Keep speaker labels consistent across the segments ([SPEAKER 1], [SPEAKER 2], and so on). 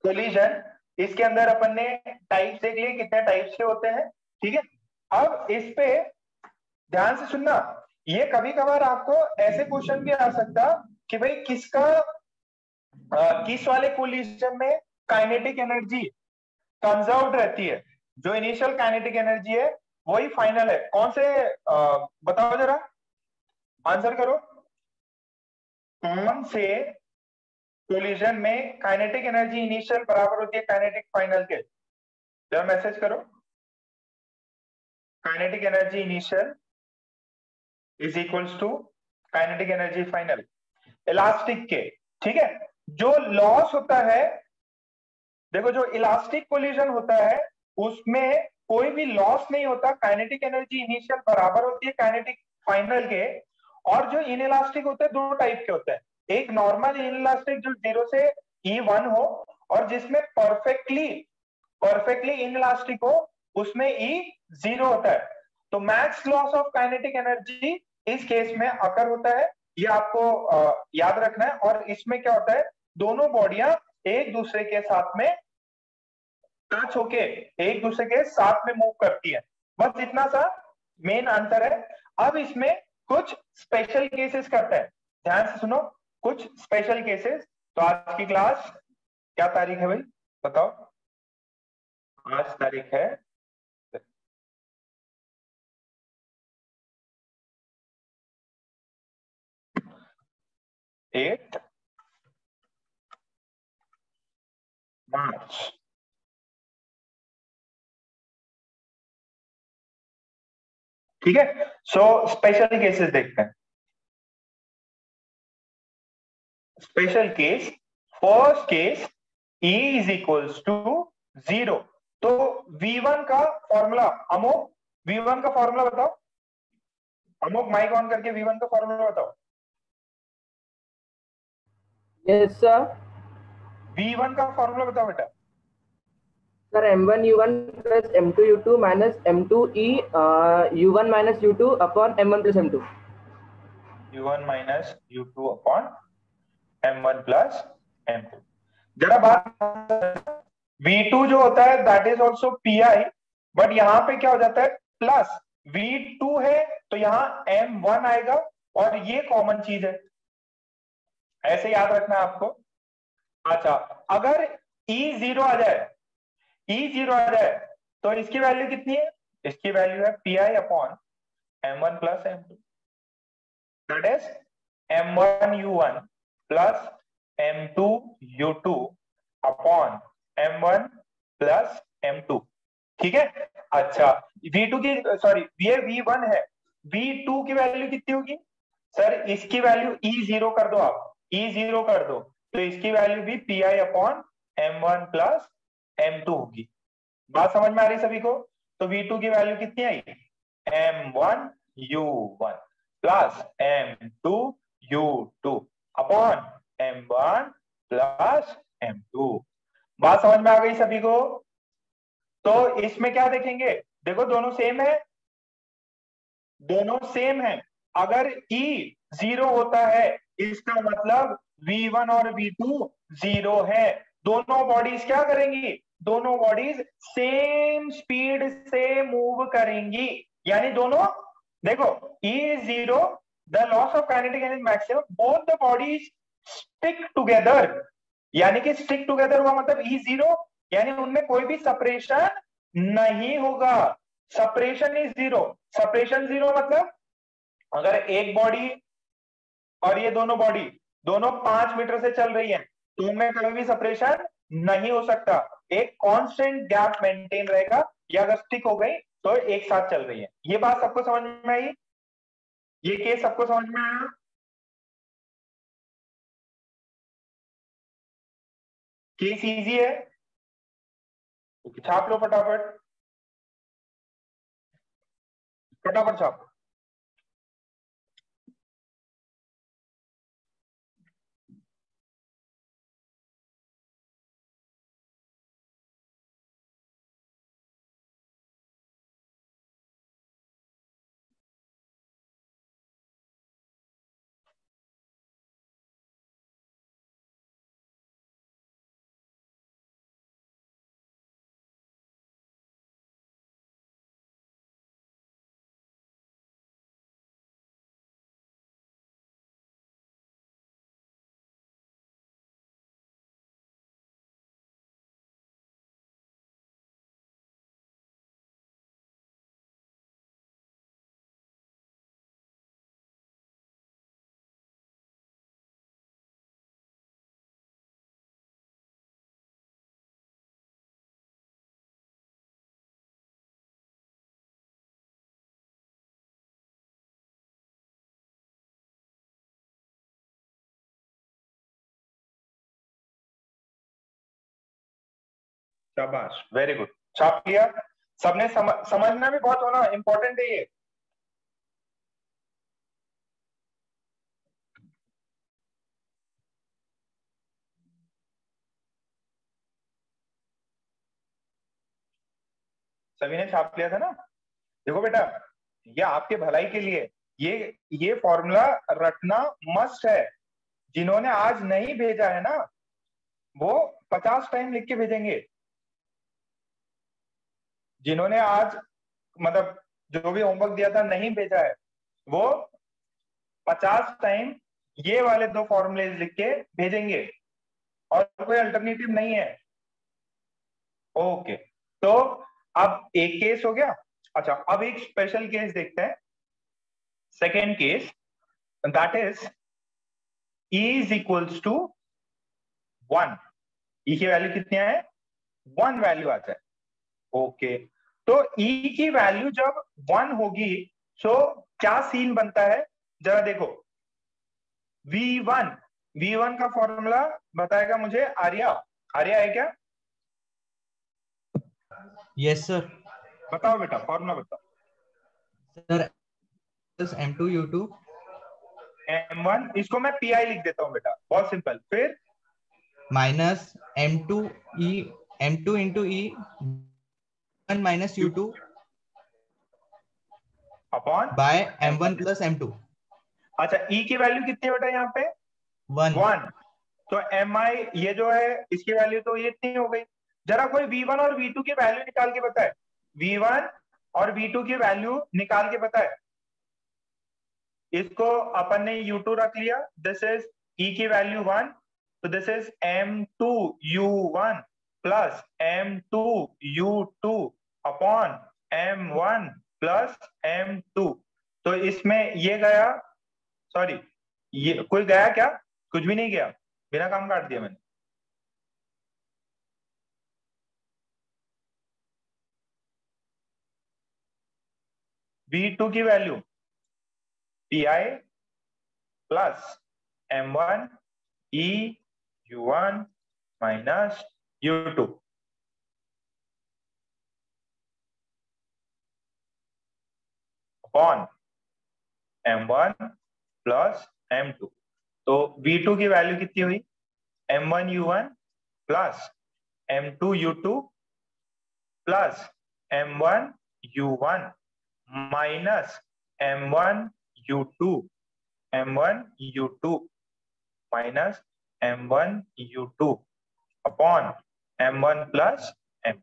[SPEAKER 1] Collision, इसके अंदर अपन ने टाइप्स देख लिए कितने टाइप्स के होते हैं, ठीक है। अब इस पे ध्यान से सुनना, ये कभी कभार आपको ऐसे क्वेश्चन भी आ सकता कि भाई किस वाले कोलिजन में काइनेटिक एनर्जी कंजर्व्ड रहती है, जो इनिशियल काइनेटिक एनर्जी है वही फाइनल है, कौन से बताओ जरा, आंसर करो, कौन से कोलिजन में काइनेटिक एनर्जी इनिशियल बराबर होती है काइनेटिक फाइनल के, जरा मैसेज करो, kinetic energy initial is equals to kinetic energy final elastic के, ठीक है। जो लॉस होता है, देखो जो इलास्टिक कोलिजन होता है उसमें कोई भी लॉस नहीं होता, काइनेटिक एनर्जी इनिशियल बराबर होती है काइनेटिक फाइनल के। और जो इनइलास्टिक होते हैं दो टाइप के होते हैं, एक नॉर्मल इनइलास्टिक जो 0 से E1 हो, और जिसमें परफेक्टली इनइलास्टिक हो उसमें E0 होता है। तो max loss of kinetic energy इस केस में अकर होता है, ये आपको याद रखना है। और इसमें क्या होता है, दोनों बॉडियां एक दूसरे के साथ में टच होके एक दूसरे के साथ में मूव करती है, बस इतना सा मेन अंतर है। अब इसमें कुछ स्पेशल केसेस करते हैं, ध्यान से सुनो, कुछ स्पेशल केसेस। तो आज की क्लास क्या तारीख है भाई, बताओ, आज तारीख है 8 मार्च। ठीक है, सो स्पेशल केसेस देखते हैं। Special case, first case, E is equals to 0। तो V1 का फॉर्मूला, अमोक V1 का फॉर्मूला बताओ, अमोक माइक ऑन करके V1 का फॉर्मूला बताओ।
[SPEAKER 2] Yes sir.
[SPEAKER 1] V1 का फॉर्मूला बताओ बेटा।
[SPEAKER 2] Sir M1 U1 plus M2 U2 minus M2 E U1 minus U2 upon M1 plus M2।
[SPEAKER 1] U1 minus U2 upon M1 plus M2। जरा बात, V2 जो होता है that is also PI, but यहाँ पे क्या हो जाता है, प्लस V2 है तो यहाँ M1 आएगा, और ये कॉमन चीज है, ऐसे याद रखना है आपको। अच्छा, अगर E0 आ जाए, E0 आ जाए तो इसकी वैल्यू कितनी है, इसकी वैल्यू है PI upon M1 plus M2, that is M1U1 plus M2U2 upon M1 plus M2, ठीक है। अच्छा, V2 की, सॉरी ये V1 है, V2 की वैल्यू कितनी होगी, सर इसकी वैल्यू E0 कर दो, आप E0 कर दो, तो इसकी वैल्यू भी PI upon M1 plus M2 होगी। बात समझ में आ रही सभी को। तो V2 की वैल्यू कितनी आई, M1U1 plus M2U2 upon M1 plus M2। बात समझ में आ गई सभी को। तो इसमें क्या देखेंगे, देखो दोनों सेम है, दोनों सेम है। अगर E0 होता है इसका मतलब V1 और V2 0 है। दोनों बॉडीज क्या करेंगी, दोनों बॉडीज सेम स्पीड से मूव करेंगी, यानी दोनों, देखो E0, the loss of kinetic energy maximum, both the bodies stick together, यानी कि स्टिक टुगेदर हुआ मतलब E0, यानी उनमें कोई भी सेपरेशन नहीं होगा, सेपरेशन इज 0। सेपरेशन 0 मतलब अगर एक बॉडी और ये दोनों बॉडी दोनों 5 मीटर से चल रही है तो उनमें कभी भी सेपरेशन नहीं हो सकता, एक कांस्टेंट गैप मेंटेन रहेगा, या अगर स्टिक हो गई तो एक साथ चल रही है। ये बात सबको समझ में आई, ये केस सबको समझ में आया, केस इजी है, छाप लो फटाफट, फटाफट छाप। शाबाश, वेरी गुड, छाप लिया सबने। समझना भी बहुत होना इंपॉर्टेंट है ये। सभी ने छाप लिया था ना? देखो बेटा, ये आपके भलाई के लिए, ये फॉर्मूला रटना मस्ट है। जिन्होंने आज नहीं भेजा है ना, वो 50 टाइम लिख के भेजेंगे। जिन्होंने आज मतलब जो भी होमवर्क दिया था नहीं भेजा है, वो 50 टाइम ये वाले दो फॉर्मूले लिख के भेजेंगे, और कोई अल्टरनेटिव नहीं है। ओके, तो अब एक केस हो गया। अच्छा, अब एक स्पेशल केस देखते हैं। Second case, that is E is equals to 1। E की वैल्यू कितनी है? 1 वैल्यू आता है। ओके, तो E की वैल्यू जब 1 होगी तो क्या सीन बनता है, जरा देखो। V1 का फॉर्मूला बताएगा मुझे आर्या। आर्या है क्या?
[SPEAKER 3] Yes sir.
[SPEAKER 1] बताओ बेटा, फॉर्मूला बताओ।
[SPEAKER 3] सर M2U2
[SPEAKER 1] M1, इसको मैं PI लिख देता हूं बेटा, बहुत सिंपल। फिर
[SPEAKER 3] minus M2 into E 1 minus U2
[SPEAKER 1] upon
[SPEAKER 3] bye M1 plus M2।
[SPEAKER 1] अच्छा, E की वैल्यू कितनी है बेटा यहाँ पे? 1। तो MI ये जो है इसकी वैल्यू तो ये इतनी हो गई। जरा कोई V1 और V2 की वैल्यू निकाल के बताए। V1 और V2 की वैल्यू निकाल के बताए। इसको अपन ने U2 रख लिया, दिस इज E की वैल्यू 1, तो this is M2U1 plus M2U2 upon M1 plus M2। तो इसमें ये गया, सॉरी ये कोई गया क्या? कुछ भी नहीं गया, बिना काम काट दिया मैंने। V2 की value PI plus M1 E U1 minus U2 upon M1 plus M2। तो V2 की वैल्यू कितनी हुई? M1 U1 plus M2 U2 plus M1 U1 minus M1 U2 M1 U2 minus M1 U2 upon M1 plus M।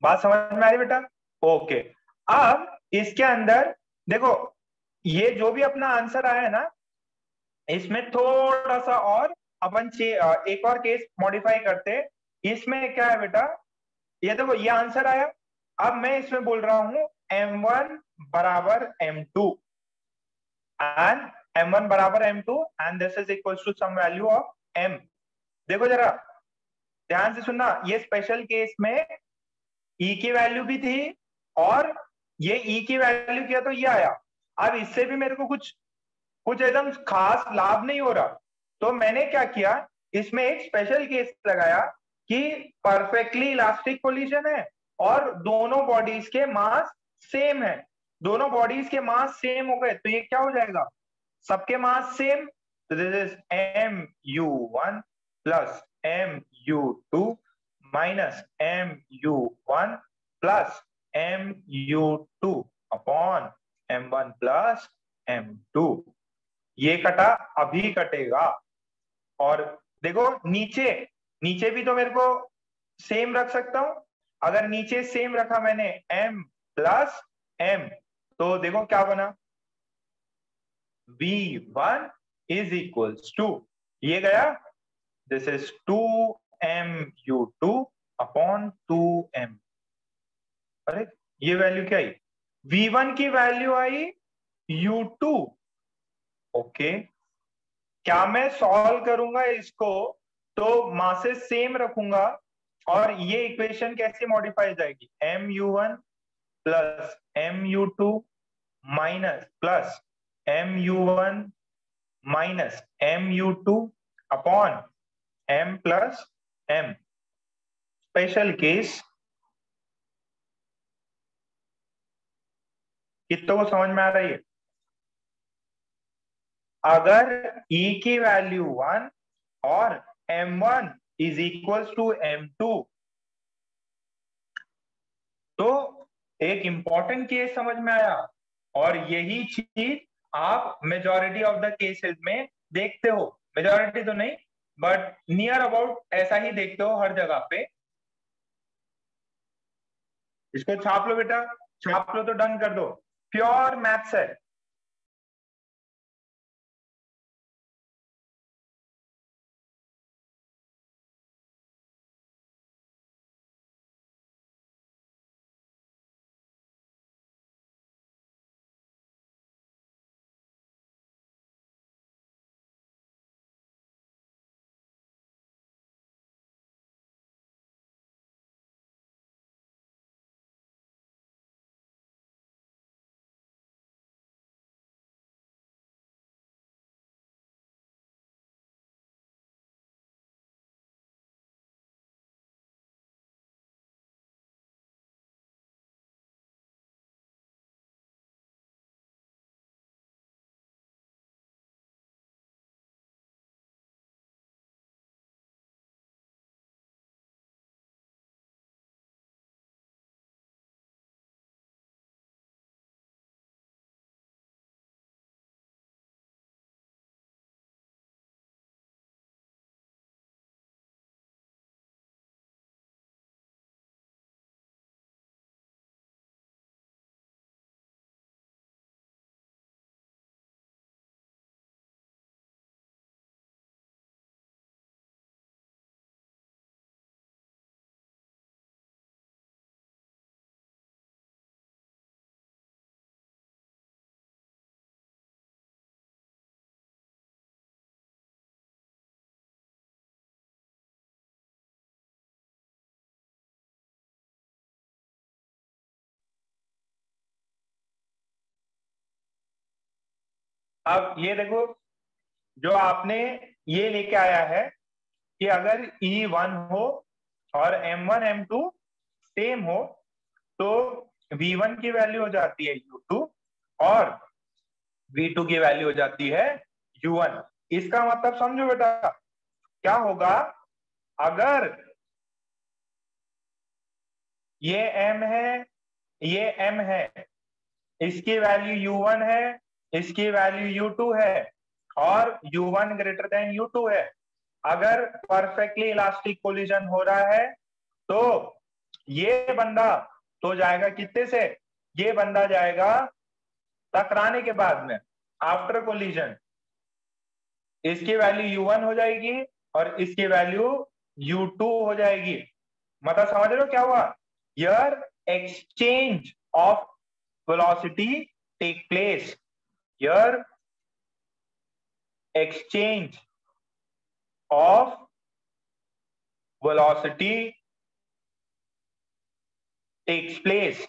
[SPEAKER 1] बात समझ में आ रही बेटा? Okay, अब इसके अंदर देखो, ये जो भी अपना आंसर आया है ना, इसमें थोड़ा सा और अपन एक और केस मॉडिफाई करते। इसमें क्या है बेटा, ये देखो ये आंसर आया। अब मैं इसमें बोल रहा हूं M1 बराबर M2 एंड M1 बराबर M2 and this is equal to some value of M। देखो जरा ध्यान से सुनना, ये स्पेशल केस में E की वैल्यू भी थी और ये E की वैल्यू किया तो ये आया। अब इससे भी मेरे को कुछ एकदम खास लाभ नहीं हो रहा, तो मैंने क्या किया, इसमें एक स्पेशल केस लगाया कि परफेक्टली इलास्टिक कोलिजन है और दोनों बॉडीज के मास सेम है। दोनों बॉडीज के मास सेम हो गए तो ये क्या हो जाएगा, सबके मास सेम। तो this is MU1 plus MU2 minus MU1 plus MU2 upon M1 plus M2। ये कटा, अभी कटेगा। और देखो नीचे, नीचे भी तो मेरे को सेम रख सकता हूं। अगर नीचे सेम रखा मैंने M प्लस M, तो देखो क्या बना, V1 इज इक्वल्स टू, ये गया, this is 2MU2 upon 2M। अरे ये वैल्यू क्या आई? V1 की वैल्यू आई U2। ओके, क्या मैं सॉल्व करूंगा इसको तो मासेस सेम रखूंगा और ये इक्वेशन कैसे मॉडिफाई जाएगी, MU1 plus MU2 minus plus MU1 minus MU2 upon M plus M। Special case कितनों को समझ में आ रही है? अगर E की वैल्यू 1 और M1 is equal to M2, तो एक इंपॉर्टेंट केस समझ में आया। और यही चीज आप मेजॉरिटी ऑफ द केसेस में देखते हो, मेजॉरिटी तो नहीं बट नियर अबाउट ऐसा ही देखते हो हर जगह पे। इसको छाप लो बेटा, छाप लो तो डन कर दो, प्योर मैथ्स है। अब ये देखो, जो आपने ये लेके आया है कि अगर E1 हो और M1 M2 सेम हो तो V1 की वैल्यू हो जाती है U2 और V2 की वैल्यू हो जाती है U1। इसका मतलब समझो बेटा, क्या होगा अगर ये M है, ये M है, इसकी वैल्यू U1 है, इसकी वैल्यू U2 है और U1 ग्रेटर देन U2 है। अगर परफेक्टली इलास्टिक कोलिजन हो रहा है तो ये बंदा तो जाएगा कितने से, ये बंदा जाएगा टकराने के बाद में, आफ्टर कोलिजन इसकी वैल्यू U1 हो जाएगी और इसकी वैल्यू U2 हो जाएगी। मतलब समझ रहे हो क्या हुआ? Here exchange of velocity take place. Here exchange of velocity takes place.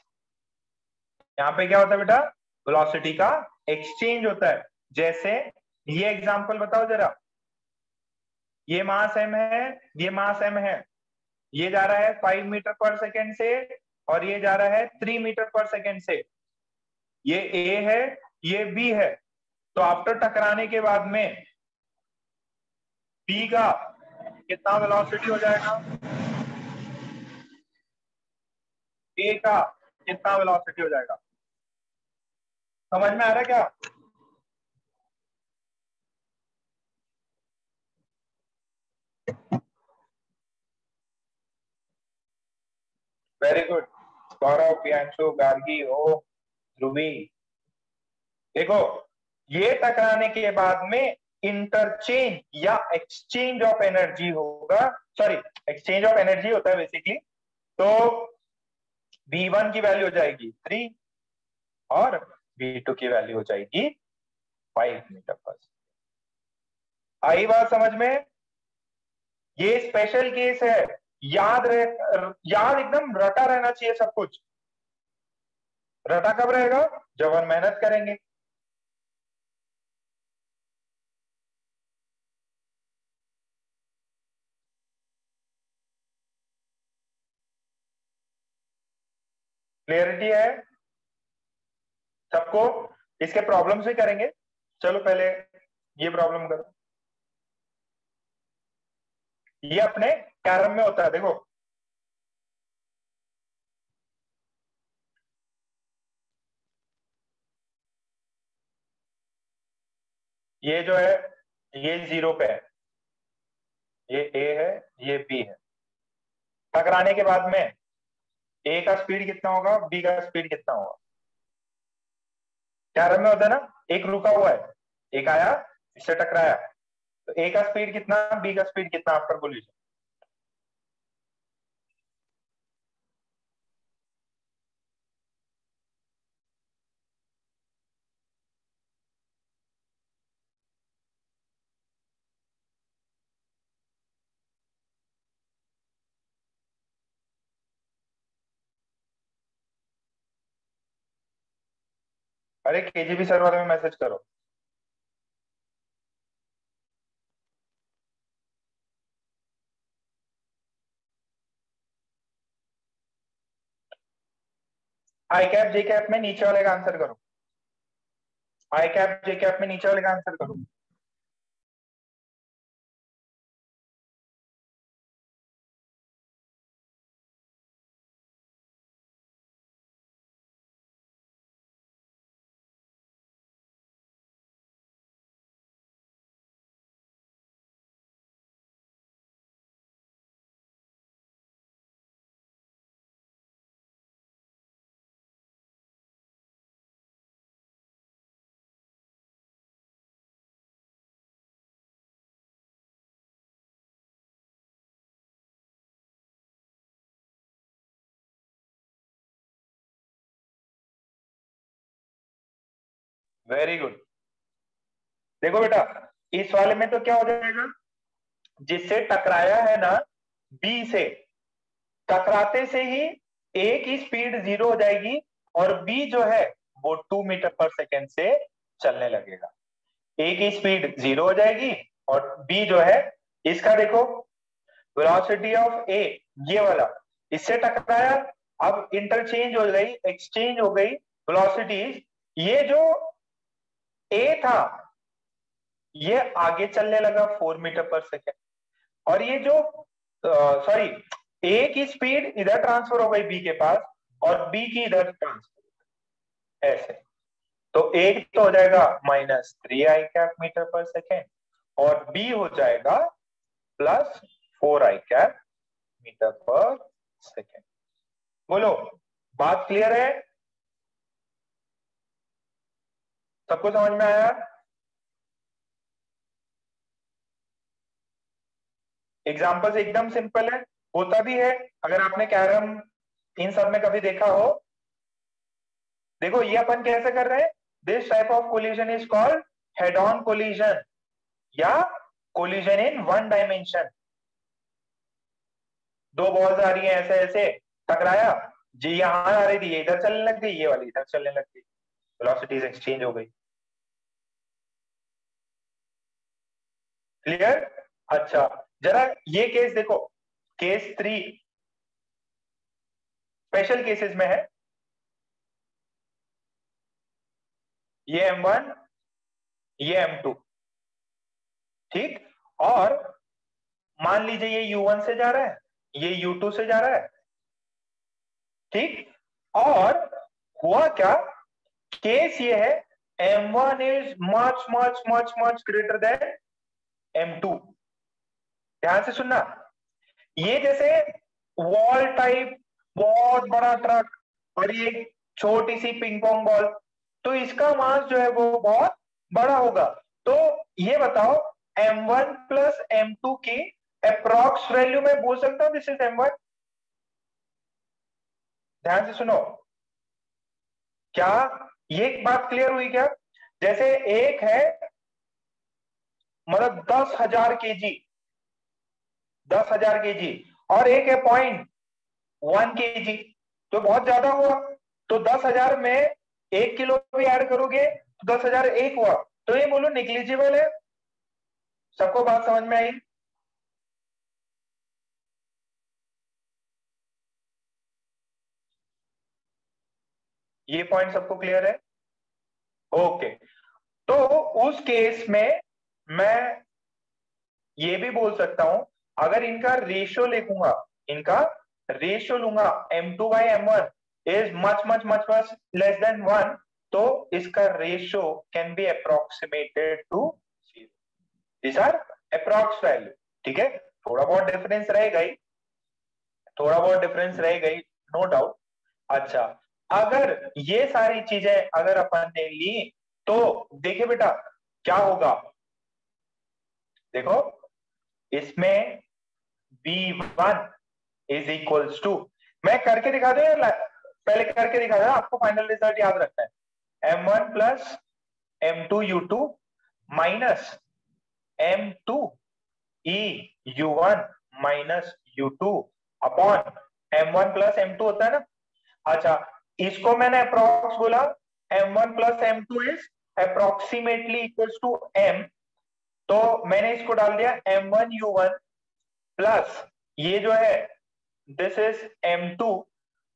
[SPEAKER 1] यहां पे क्या होता है बेटा? वेलोसिटी का एक्सचेंज होता है। जैसे ये एग्जांपल बताओ जरा, ये मास m है, ये मास m है, ये जा रहा है 5 मीटर पर सेकेंड से और ये जा रहा है 3 मीटर पर सेकेंड से। ये A है, ये B है, तो आफ्टर टकराने के बाद में B का कितना वेलोसिटी हो जाएगा, A का कितना वेलोसिटी हो जाएगा? समझ में आ रहा है क्या? वेरी गुड गौरव, प्रियांशु, गार्गी, ओ ध्रुवी। देखो, ये टकराने के बाद में इंटरचेंज या एक्सचेंज ऑफ एनर्जी होगा, सॉरी एक्सचेंज ऑफ एनर्जी होता है बेसिकली। तो V1 की वैल्यू हो जाएगी 3 और V2 की वैल्यू हो जाएगी 5 मीटर पर। आई बात समझ में? ये स्पेशल केस है, याद रहे, याद एकदम रटा रहना चाहिए सब कुछ। रटा कब रहेगा? जब हम मेहनत करेंगे। क्लियरिटी है सबको? इसके प्रॉब्लम्स भी करेंगे। चलो पहले ये प्रॉब्लम करो। ये अपने कैरम में होता है, देखो ये जो है ये 0 पे है, ये ए है, ये बी है। टकराने के बाद में ए का स्पीड कितना होगा, बी का स्पीड कितना होगा? कैरम में होता है ना, एक रुका हुआ है, एक आया, इससे टकराया, तो ए का स्पीड कितना, बी का स्पीड कितना, आप कर बोलिए। अरे केजीबी सर वाले में मैसेज करो। आई कैप जे कैप में नीचे वाले का आंसर करो। आई कैप जे कैप में नीचे वाले का आंसर करो। Very good. देखो बेटा, इस वाले में तो क्या हो जाएगा, जिससे टकराया है ना बी से, टकराते से ही ए की स्पीड 0 हो जाएगी और बी जो है वो 2 मीटर पर सेकेंड से चलने लगेगा। ए की स्पीड 0 हो जाएगी और बी जो है, इसका देखो वेलोसिटी ऑफ ए, ये वाला इससे टकराया, अब इंटरचेंज हो गई, एक्सचेंज हो गई वेलोसिटीज। ये जो ए था ये आगे चलने लगा 4 मीटर पर सेकेंड, और ये जो सॉरी ए की स्पीड इधर ट्रांसफर हो गई बी के पास और बी की इधर ट्रांसफर, ऐसे। तो एक तो हो जाएगा -3 आई कैप मीटर पर सेकेंड और बी हो जाएगा +4 आई कैप मीटर पर सेकेंड। बोलो, बात क्लियर है? सबको समझ में आया? एग्जाम्पल्स एकदम सिंपल है, होता भी है, अगर आपने कैरम इन सब में कभी देखा हो। देखो ये अपन कैसे कर रहे हैं, this type of collision is called head on collision या कोलिजन इन वन डायमेंशन। दो बॉल्स आ रही हैं ऐसे ऐसे, टकराया जी, यहां आ रही थी, ये इधर चलने लग गई, ये वाली इधर चलने लग गई, वेलोसिटीज एक्सचेंज हो गई। क्लियर? अच्छा, जरा ये केस देखो, केस 3 स्पेशल केसेस में है। ये M1, ये M2, ठीक, और मान लीजिए ये U1 से जा रहा है, ये U2 से जा रहा है, ठीक, और हुआ क्या, केस ये है M1 is much much much much greater than M2। ध्यान से सुनना, ये जैसे वॉल टाइप बहुत बड़ा ट्रक और ये छोटी सी पिंग पोंग बॉल, तो इसका मास जो है वो बहुत बड़ा होगा। तो ये बताओ M1 प्लस M2 की अप्रॉक्स वैल्यू में बोल सकता हूं दिस इज M1? ध्यान से सुनो, क्या ये बात क्लियर हुई क्या? जैसे एक है मतलब 10,000 kg, 10,000 kg, और एक है 0.1 kg, तो बहुत ज्यादा हुआ। तो 10,000 में 1 किलो भी ऐड करोगे तो 10,001 हुआ, तो ये बोलो निग्लिजिबल है। सबको बात समझ में आई? ये पॉइंट सबको क्लियर है? ओके, तो उस केस में मैं ये भी बोल सकता हूं, अगर इनका रेशियो लिखूंगा, इनका रेशियो लूंगा m2/m1 is much much much much less than 1, तो इसका ratio can be approximated to 0. This are approx value. ठीक है, थोड़ा बहुत डिफरेंस रहेगा ही, थोड़ा बहुत डिफरेंस रहेगा ही, नो डाउट. अच्छा, अगर ये सारी चीजें अगर अपन ने ली, तो देखिए बेटा क्या होगा. देखो, इसमें V1 इज इक्वल्स टू, मैं करके दिखा दूं या पहले करके दिखा दूं, आपको फाइनल रिजल्ट याद रखना है. M1 plus M2U2 minus M2 U1 minus U2 upon M1 plus M2 होता है ना. अच्छा, इसको मैंने अप्रोक्स बोला, M1 plus M2 is approximately equals to M, तो मैंने इसको डाल दिया M1U1 प्लस ये जो है दिस इज M2,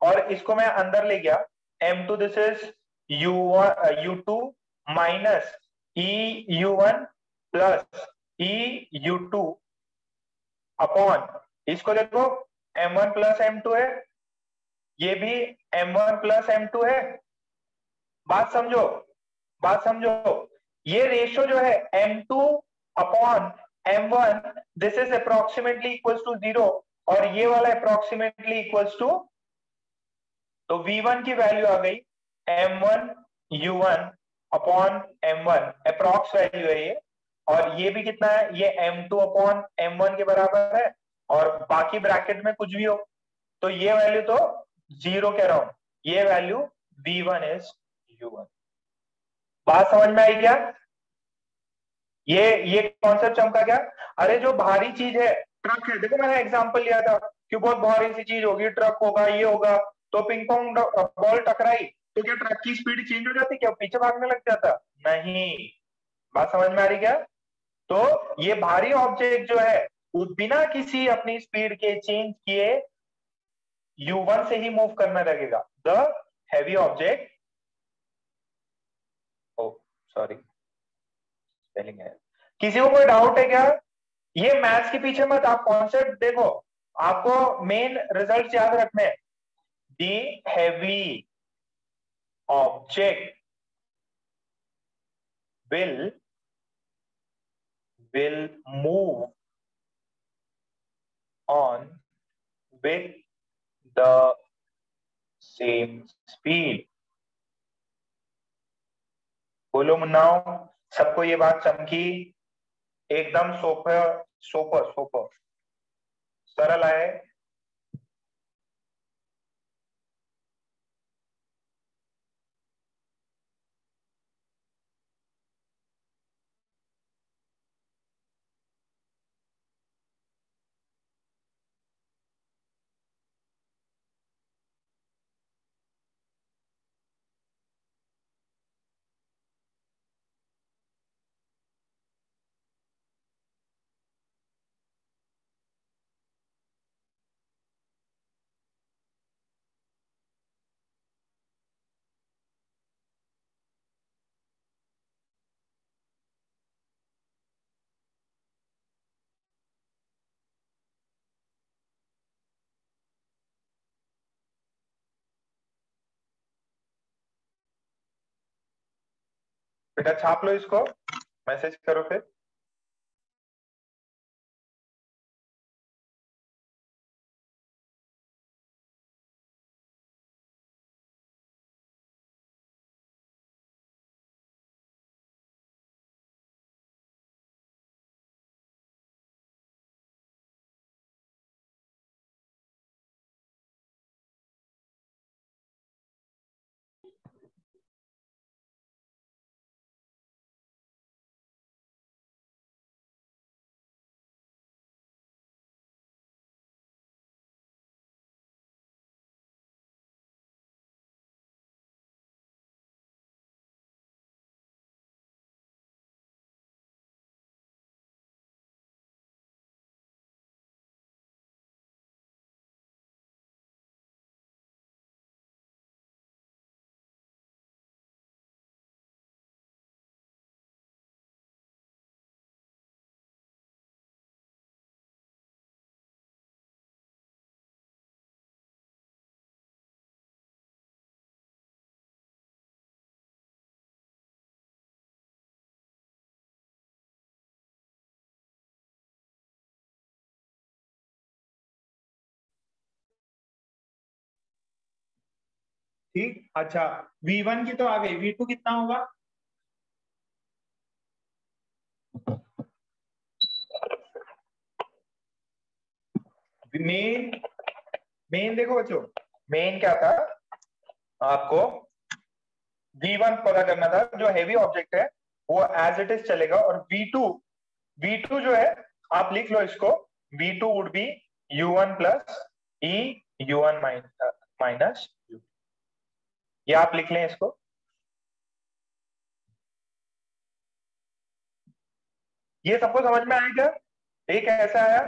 [SPEAKER 1] और इसको मैं अंदर ले गया M2, this is U2 minus EU1 plus EU2 upon, इसको देखो M1 प्लस M2 है, ये भी M1 प्लस M2 है. बात समझो, बात समझो. ये रेशियो जो है M2 upon M1, this is approximately equals to 0, और ये वाला अप्रोक्सीमेटली इक्वल्स टू, तो V1 की वैल्यू आ गई M1U1 upon M1, approx value है ये, और ये भी कितना है, ये M2 अपॉन M1 के बराबर है, और बाकी ब्रैकेट में कुछ भी हो, तो ये वैल्यू तो 0 कह रहा हूं, ये वैल्यू V1 इज U1. बात समझ में आई क्या? ये कॉन्सेप्ट चमका क्या? अरे जो भारी चीज है, ट्रक है, देखो मैंने एग्जांपल लिया था कि बहुत भारी सी चीज होगी, ट्रक होगा, ये होगा, तो पिंग पोंग बॉल टकराई, तो क्या ट्रक की स्पीड चेंज हो जाती, क्या पीछे भागने लग जाता? नहीं. बात समझ में आ रही क्या? तो ये भारी ऑब्जेक्ट जो है वो बिना किसी अपनी स्पीड के चेंज किए U1 से ही मूव करना लगेगा. The heavy object, oh sorry spelling है. किसी को कोई डाउट है क्या? ये मैथ्स के पीछे मत, आप कॉन्सेप्ट देखो, आपको मेन रिजल्ट याद रखने हैं. The heavy object will move on with the same speed. बोलो मुन्नाओ, सबको ये बात चमकी? एकदम सोपर सोपर सोपर सरल है. बेटा छाप लो इसको, मैसेज करो फिर. ठीक, अच्छा V1 की तो आ गई, V2 कितना होगा? मेन मेन देखो बच्चों, मेन क्या था आपको? V1 पता करना था, जो हैवी ऑब्जेक्ट है वो एज इट इज चलेगा, और V2 जो है आप लिख लो इसको, V2 would be U1 plus E U1 minus U, ये आप लिख लें इसको। ये सबको समझ में आया क्या? ये कैसे आया,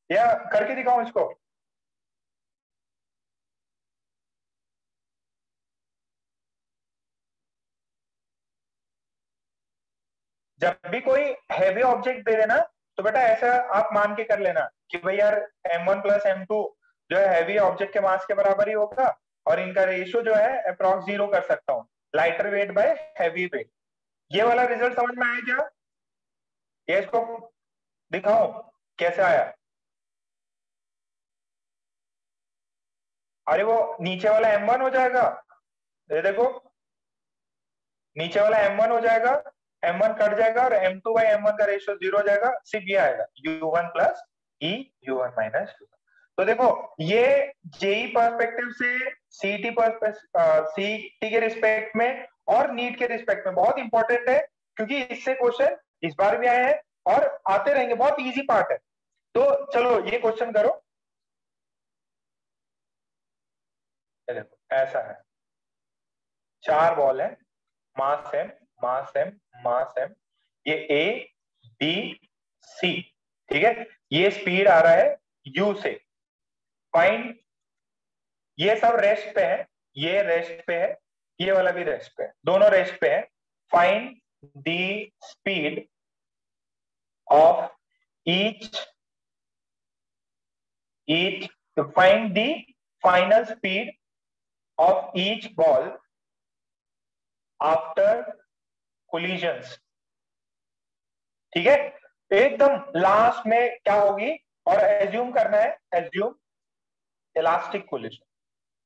[SPEAKER 1] या करके दिखाऊं इसको? जब भी कोई हैवी ऑब्जेक्ट दे देना तो बेटा ऐसा आप मान के कर लेना कि भाई यार M1 प्लस M2 जो है हैवी ऑब्जेक्ट के मास के बराबर ही होगा, और इनका रेशियो जो है अप्रॉक्स 0 कर सकता हूँ, lighter weight by heavy weight. ये वाला रिजल्ट समझ में आया क्या? ये इसको दिखाओ कैसे आया। अरे वो नीचे वाला M1 हो जाएगा, ये देखो नीचे वाला M1 हो जाएगा, M1 कट जाएगा और M2 बाई M1 का रेशियो 0 हो जाएगा, सिर्फ ये आएगा U1 plus E U1 minus U1। तो देखो ये जेई पर्सपेक्टिव से सीटी के रिस्पेक्ट में और नीट के रिस्पेक्ट में बहुत इंपॉर्टेंट है, क्योंकि इससे क्वेश्चन इस बार भी आए हैं और आते रहेंगे, बहुत इजी पार्ट है। तो चलो ये क्वेश्चन करो, ये देखो ऐसा है, 4 बॉल है, मास एम, मास एम, मास एम, ये ए बी सी, ठीक है, ये स्पीड आ रहा है यू से, फाइंड, ये सब रेस्ट पे है, ये रेस्ट पे है, ये वाला भी रेस्ट पे है, दोनों रेस्ट पे है, find the speed of each each find the final speed of each ball after collisions, ठीक है, एकदम लास्ट में क्या होगी, और एज्यूम करना है, assume elastic collision,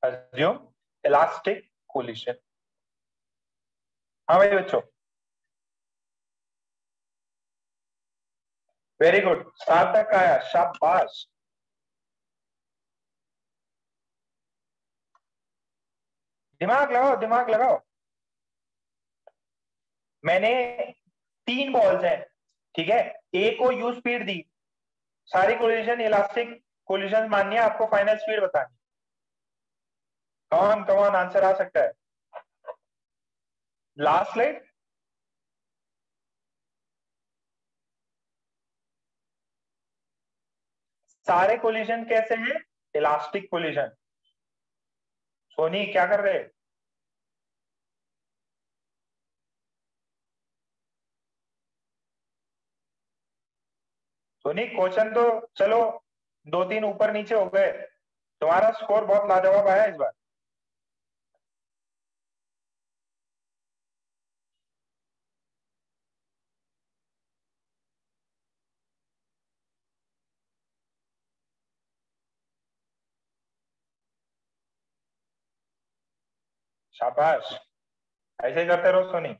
[SPEAKER 1] assume elastic collision. हाँ भाई बच्चों, वेरी गुड, सार्थक आया, शाबाश। दिमाग लगाओ, दिमाग लगाओ। मैंने 3 बॉल्स हैं, ठीक है, ए को यू स्पीड दी, सारी कोलिजन इलास्टिक कोलिजन माननी है, आपको फाइनल स्पीड बतानी। कौन कौन आंसर आ सकता है? लास्ट स्लाइड, सारे कोलिजन कैसे हैं? Elastic collision. सोनी क्या कर रहे हैं? सोनी क्वेश्चन तो चलो 2-3 ऊपर नीचे हो गए, तुम्हारा स्कोर बहुत लाजवाब आया इस बार। शाबाश, ऐसे ही करते रहो सोनी।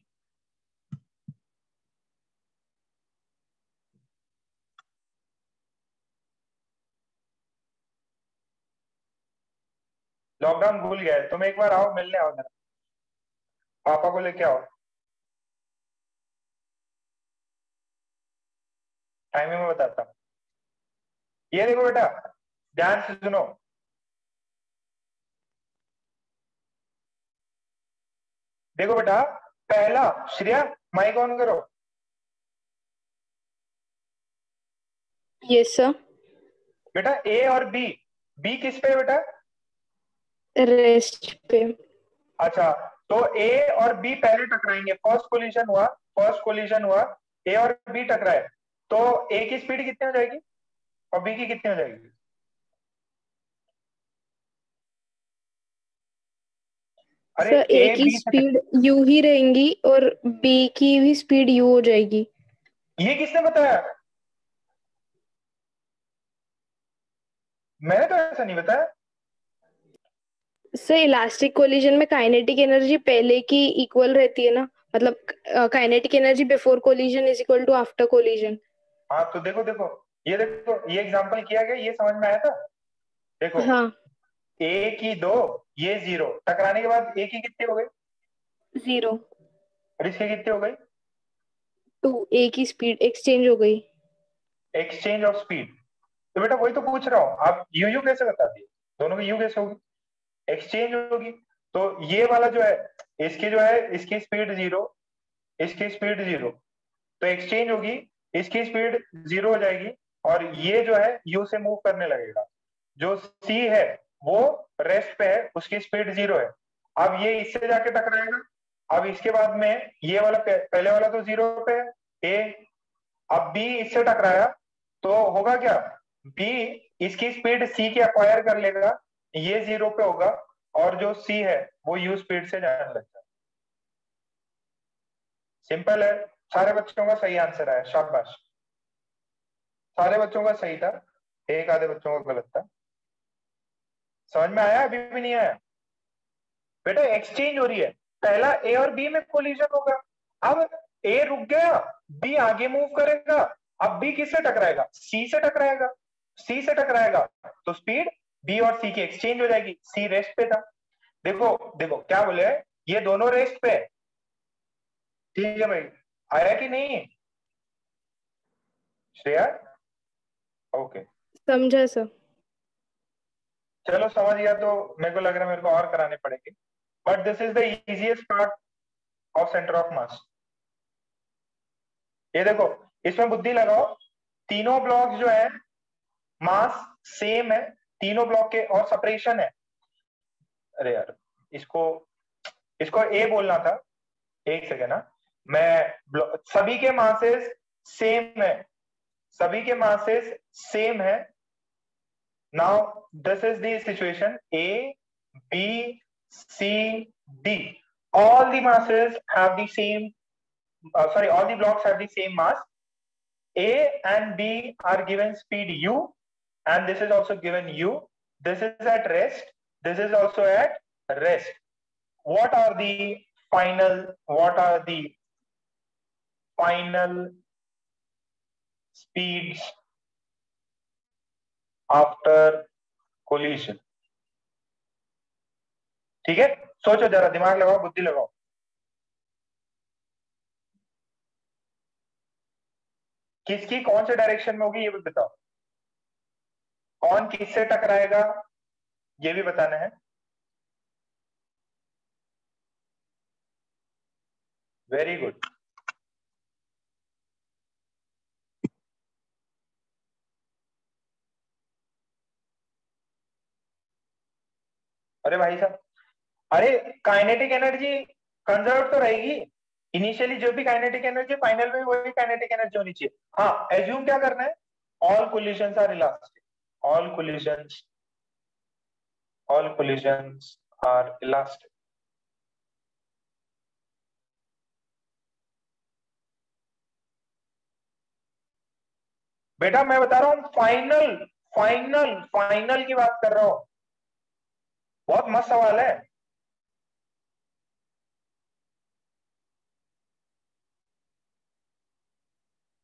[SPEAKER 1] लॉकडाउन भूल गया है, तुम एक बार आओ, मिलने आओ जरा, पापा को लेके आओ, टाइमिंग में बताता हूँ। ये देखो बेटा, ध्यान से सुनो, देखो बेटा, पहला, श्रेया माइक ऑन करो।
[SPEAKER 4] Yes sir.
[SPEAKER 1] बेटा ए और बी, बी किस पे है बेटा?
[SPEAKER 4] रेस्ट पे।
[SPEAKER 1] अच्छा, तो ए और बी पहले टकराएंगे, फर्स्ट कोलिजन हुआ, ए और बी टकराए, तो ए की स्पीड कितनी हो जाएगी और बी की कितनी हो जाएगी? अरे
[SPEAKER 4] सर ए
[SPEAKER 1] ए
[SPEAKER 4] की
[SPEAKER 1] बी,
[SPEAKER 4] स्पीड यू ही रहेंगी और बी की भी स्पीड यू हो जाएगी।
[SPEAKER 1] ये किसने बताया? मैंने तो ऐसा नहीं बताया।
[SPEAKER 4] सर इलास्टिक कोलिजन में काइनेटिक एनर्जी पहले की इक्वल रहती है ना, मतलब kinetic energy before collision is equal to after collision.
[SPEAKER 1] हाँ तो देखो देखो, ये देखो ये एग्जांपल किया गया, ये समझ में आया था। देखो
[SPEAKER 4] हाँ।
[SPEAKER 1] ए की 2, ये 0, टकराने के बाद ए की कितनी हो गई
[SPEAKER 4] 0।
[SPEAKER 1] और इसकी कितनी हो गई?
[SPEAKER 4] 2। ए की स्पीड एक्सचेंज हो गई।
[SPEAKER 1] Exchange of speed. तो बेटा वही तो पूछ रहा हूँ, आप यू यू कैसे बता दिए? दोनों की यू कैसे होगी? एक्सचेंज होगी। तो ये वाला जो है, इसकी जो है, इसकी स्पीड 0, इसकी स्पीड 0, तो एक्सचेंज होगी, इसकी स्पीड 0 हो जाएगी और ये जो है यू से मूव करने लगेगा। जो सी है वो रेस्ट पे है, उसकी स्पीड 0 है। अब ये इससे जाके टकराएगा। अब इसके बाद में ये वाला पहले वाला तो 0 पे है ए, अब बी इससे टकराया तो होगा क्या? बी इसकी स्पीड सी की अक्वायर कर लेगा, ये 0 पे होगा और जो सी है वो यू स्पीड से जाने लगता है। सिंपल है। सारे बच्चों का सही आंसर है, शाबाश। सारे बच्चों का सही था, एक आधे बच्चों का गलत था। समझ में आया अभी भी नहीं आया? बेटा एक्सचेंज हो रही है, पहला ए और बी में कोलिजन होगा। अब ए रुक गया, बी आगे मूव करेगा। अब बी किससे टकराएगा? सी से टकराएगा। सी से टकराएगा तो स्पीड बी और सी की एक्सचेंज हो जाएगी। सी रेस्ट पे था। देखो देखो क्या बोले, ये दोनों रेस्ट पे है। ठीक है भाई, आया कि नहीं श्रेया? ओके
[SPEAKER 4] समझा सर।
[SPEAKER 1] चलो समझ गया तो मेरे को लग रहा है मेरे को और कराने पड़ेंगे, but this is the easiest part of centre of mass. ये देखो, इसमें बुद्धि लगाओ। तीनों ब्लॉक जो है मास सेम है, तीनों ब्लॉक के, और सेपरेशन है। अरे यार, इसको इसको ए बोलना था। एक सेकेंड ना, मैं सभी के मासेस सेम है, सभी के मासेस सेम है। Now this is the situation, A B C D, all the masses have the same sorry, all the blocks have the same mass. A and B are given speed u, and this is also given u. This is at rest, this is also at rest. What are the final speeds after collision? ठीक है, सोचो जरा, दिमाग लगाओ, बुद्धि लगाओ। किसकी कौन से डायरेक्शन में होगी ये भी बताओ, कौन किससे टकराएगा ये भी बताना है। Very good. अरे भाई साहब, अरे काइनेटिक एनर्जी कंजर्व तो रहेगी। इनिशियली जो भी काइनेटिक एनर्जी, फाइनल में वही काइनेटिक एनर्जी होनी चाहिए। हाँ, एज्यूम क्या करना है? All collisions are elastic, all collisions are elastic. बेटा मैं बता रहा हूं, फाइनल फाइनल फाइनल की बात कर रहा हूं। बहुत मस्त सवाल है।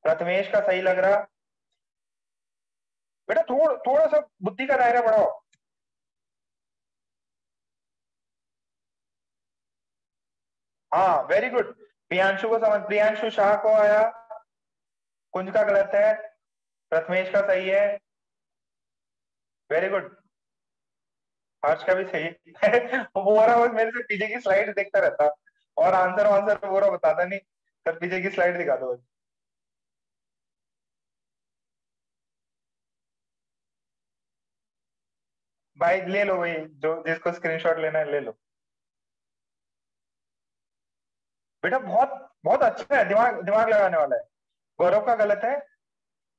[SPEAKER 1] प्रथमेश का सही लग रहा। बेटा थोड़ा सा बुद्धि का दायरा बढ़ाओ। हाँ वेरी गुड। प्रियांशु को समझ, प्रियांशु शाह को आया। कुंज का गलत है, प्रथमेश का सही है। Very good. हर्ष का भी सही है। वो रहा बस मेरे से पीछे की स्लाइड देखता रहता और आंसर वांसर वो रहा बताता नहीं। सर पीछे की स्लाइड दिखा दो बस। भाई ले लो, भाई जो जिसको स्क्रीनशॉट लेना है ले लो। बेटा बहुत बहुत अच्छा है, दिमाग दिमाग लगाने वाला है। गौरव का गलत है,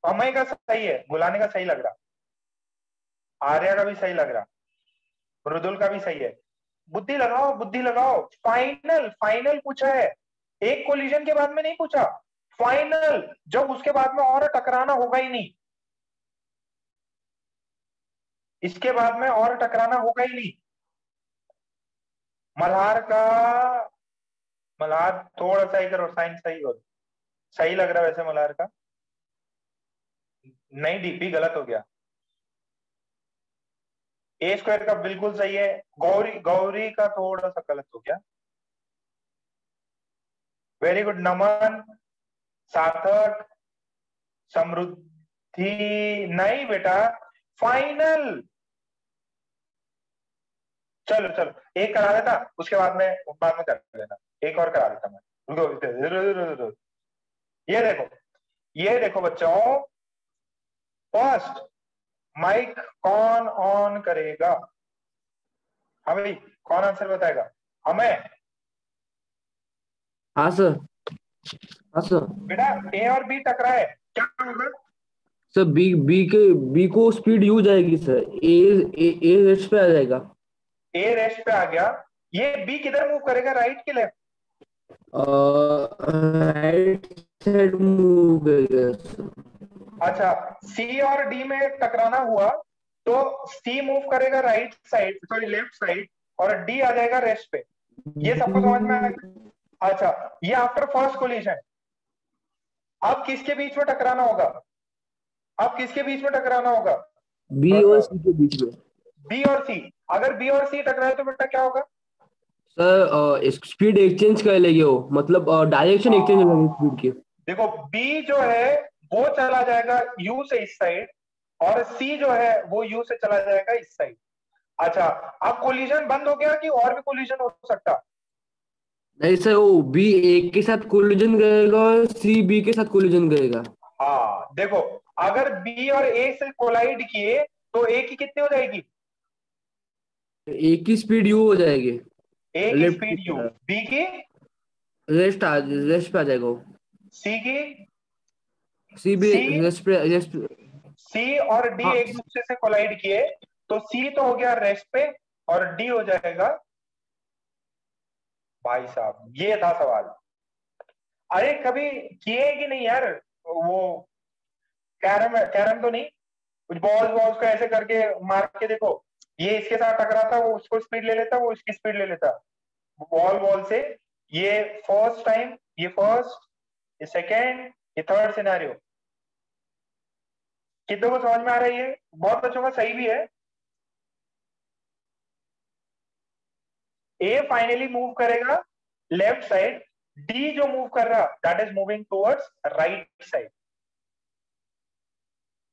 [SPEAKER 1] अमय का सही है, बुलाने का सही लग रहा, आर्या का भी सही लग रहा, मृदुल का भी सही है। बुद्धि लगाओ, बुद्धि लगाओ। फाइनल फाइनल पूछा है, एक कोलिजन के बाद में नहीं पूछा। फाइनल, जब उसके बाद में और टकराना होगा ही नहीं, इसके बाद में और टकराना होगा ही नहीं। मल्हार थोड़ा सा ही करो, साइन सही हो, सही लग रहा है वैसे मल्हार का। नहीं डीपी गलत हो गया। ए स्क्वायर का बिल्कुल सही है। गौरी गौरी का थोड़ा सा गलत हो गया। वेरी गुड नमन, सार्थक, समृद्धि। नहीं बेटा, फाइनल। चलो चलो एक करा देता, उसके बाद में कर लेना। एक और करा देता मैं। रुको रुको रुको रुको रुको। ये देखो, ये देखो बच्चों, फर्स्ट माइक कौन ऑन करेगा? हाँ भाई, कौन आंसर बताएगा हमें?
[SPEAKER 2] हाँ सर। हाँ सर।
[SPEAKER 1] बेटा ए और बी टकराए, क्या होगा?
[SPEAKER 2] सर बी को स्पीड यू जाएगी सर, ए रेस्ट पे आ जाएगा।
[SPEAKER 1] ए रेस्ट पे आ गया। ये बी किधर मूव करेगा, राइट के लेफ्ट?
[SPEAKER 2] राइट साइड मूव करेगा सर।
[SPEAKER 1] अच्छा, सी और डी में टकराना हुआ तो सी मूव करेगा right side, sorry left side, और डी आ जाएगा रेस्ट पे। ये सबको समझ में आया? अच्छा, ये आफ्टर फर्स्ट कोलिजन। अब किसके बीच में टकराना होगा? अब किसके बीच में टकराना होगा?
[SPEAKER 2] बी और सी के बीच में।
[SPEAKER 1] बी और सी। अगर बी और सी टकराए तो बेटा क्या होगा?
[SPEAKER 2] सर स्पीड एक्सचेंज कर लेगी वो, मतलब डायरेक्शन एक्सचेंज हो जाएगी स्पीड की।
[SPEAKER 1] देखो बी जो है वो चला जाएगा यू से इस साइड, और सी जो है वो यू से चला जाएगा इस साइड। अच्छा, अब कोलिजन बंद हो गया कि और भी कोलिजन हो सकता?
[SPEAKER 2] नहीं सर, वो बी ए के साथ कोलिजन करेगा और सी बी के साथ कोलिजन करेगा।
[SPEAKER 1] हाँ देखो, अगर बी और ए से कोलाइड किए तो ए की कितनी हो जाएगी?
[SPEAKER 2] ए की स्पीड यू हो जाएगी।
[SPEAKER 1] ए की
[SPEAKER 2] लेफ्ट
[SPEAKER 1] स्पीड यू, बी की,
[SPEAKER 2] रेस्ट पे आ जाएगा वो।
[SPEAKER 1] सी की,
[SPEAKER 2] सी भी
[SPEAKER 1] सी
[SPEAKER 2] रेस्ट।
[SPEAKER 1] सी और डी
[SPEAKER 2] हाँ।
[SPEAKER 1] एक दूसरे से कोलाइड किए तो सी तो हो गया रेस्ट पे और डी हो जाएगा। भाई साहब ये था सवाल। अरे कभी किए कि नहीं यार वो, कैरम कैरम तो नहीं, कुछ बॉल्स बॉल्स को ऐसे करके मार के देखो, ये इसके साथ टकराता, वो उसको स्पीड ले लेता, वो इसकी स्पीड ले लेता, बॉल बॉल से। ये फर्स्ट टाइम, ये फर्स्ट, ये सेकेंड, ये थर्ड सिनेरियो। कितनों को समझ में आ रही है? बहुत बच्चों का सही भी है। ए फाइनली मूव करेगा लेफ्ट साइड, डी जो मूव कर रहा that is moving towards right side.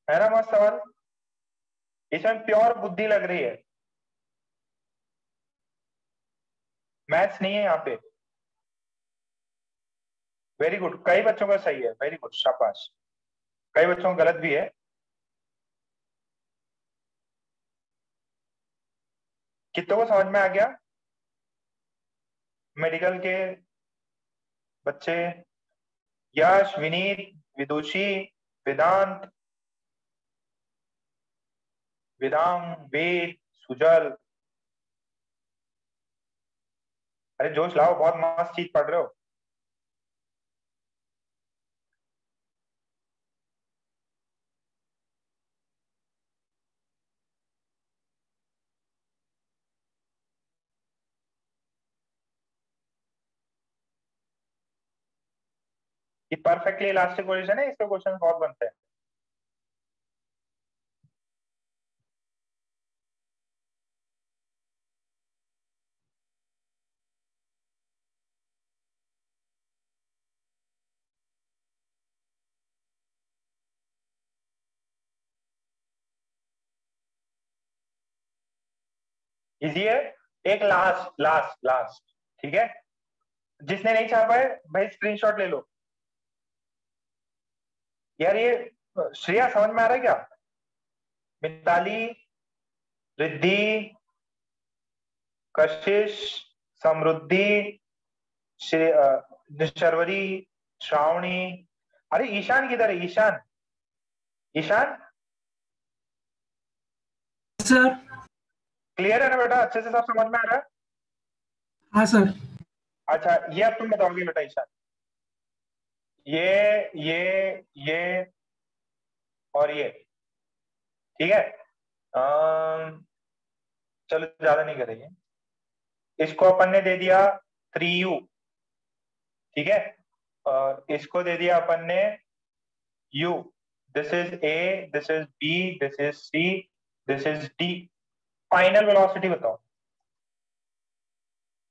[SPEAKER 1] है ना मस्त सवाल? इसमें प्योर बुद्धि लग रही है, मैथ्स नहीं है यहाँ पे। वेरी गुड, कई बच्चों का सही है, वेरी गुड शाबाश। कई बच्चों का गलत भी है। कितनों को समझ में आ गया? मेडिकल के बच्चे, यश, विनीत, विदुषी, वेदांत, वेदांग, वेद, सुजल। अरे जोश लाओ, बहुत मस्त चीज पढ़ रहे हो। ये परफेक्टली इलास्टिक पोजीशन है, इसके क्वेश्चन बहुत बनते हैं। इजी है। एक लास्ट लास्ट लास्ट, ठीक है, जिसने नहीं छापा है भाई स्क्रीनशॉट ले लो। यार ये श्रेया समझ में आ रहा है क्या? मिताली, रिद्धि, कशिश, समृद्धि, शर्वरी, श्रावणी। अरे ईशान किधर है? ईशान, ईशान
[SPEAKER 5] सर।
[SPEAKER 1] क्लियर है ना बेटा? अच्छे से सब समझ में आ रहा है?
[SPEAKER 5] हाँ सर।
[SPEAKER 1] अच्छा, ये अब तुम बताओगे बेटा ईशान। ये और ये, ठीक है। चलो ज्यादा नहीं करेंगे। इसको अपन ने दे दिया 3u, ठीक है, और इसको दे दिया अपन ने u, this is a, this is b, this is c, this is d। Final velocity बताओ,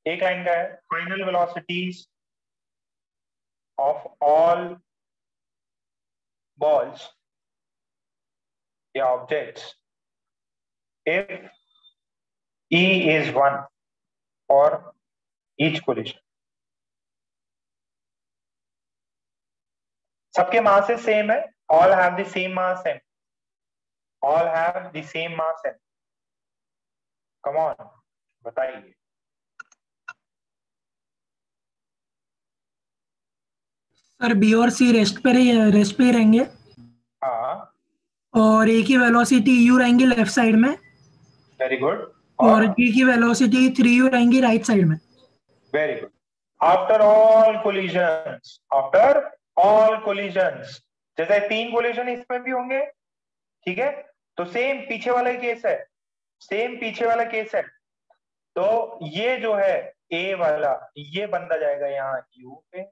[SPEAKER 1] एक लाइन का है, final velocities of all balls या objects if E is 1 for each collision। सबके masses सेम है, all have the same mass m, all have the same mass m। come on बताइए।
[SPEAKER 5] Sir B और सी rest पे ही रहेंगे
[SPEAKER 1] हाँ,
[SPEAKER 5] और ए की वेलोसिटी यू रहेंगी लेफ्ट साइड में
[SPEAKER 1] वेरी गुड।
[SPEAKER 5] और जी की वेलोसिटी 3u रहेंगी राइट साइड में।
[SPEAKER 1] Very good. After all collisions, जैसे 3 कोलिजन इसमें भी होंगे, ठीक है, तो सेम पीछे वाला केस है, सेम पीछे वाला केस है। तो ये जो है ए वाला, ये बंदा जाएगा यहाँ यू पे,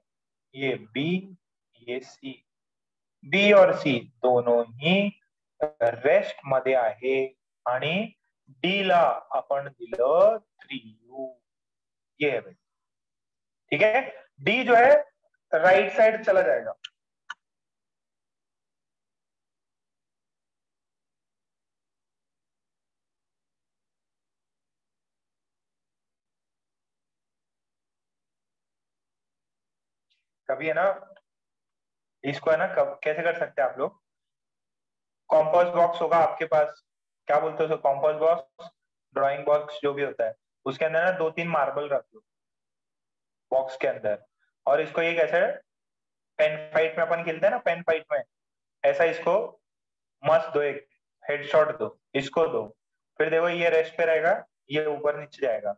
[SPEAKER 1] ये बी, ये सी। बी और सी दोनों ही रेस्ट मध्ये आहे आणि डी ला आपण दिलं 3u, ये है भाई, ठीक है। डी जो है राइट साइड चला जाएगा। कभी है ना, इसको है ना, कैसे कर सकते हैं आप लोग, कॉम्पोस बॉक्स होगा आपके पास, क्या बोलते हो उसको, कॉम्पोस बॉक्स, ड्राइंग बॉक्स जो भी होता है, उसके अंदर ना 2-3 मार्बल रख दो बॉक्स के अंदर, और इसको ये कैसे, पेन फाइट में अपन खेलते हैं ना, पेन फाइट में, ऐसा इसको मस्त दो, एक हेडशॉट दो, इसको दो, फिर देखो ये रेस्ट पे रहेगा, ये ऊपर नीचे जाएगा।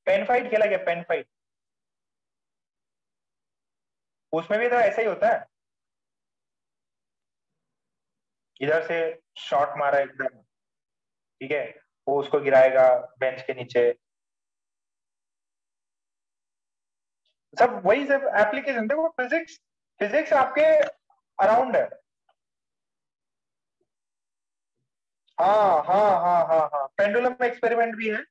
[SPEAKER 1] पेन फाइट खेला क्या, पेन फाइट, उसमें भी तो ऐसा ही होता है, इधर से शॉट मारा एकदम, ठीक है, वो उसको गिराएगा बेंच के नीचे, सब वही सब एप्लीकेशन। देखो फिजिक्स, फिजिक्स आपके अराउंड है। हाँ हाँ हाँ हाँ हाँ, पेंडुलम एक्सपेरिमेंट भी है।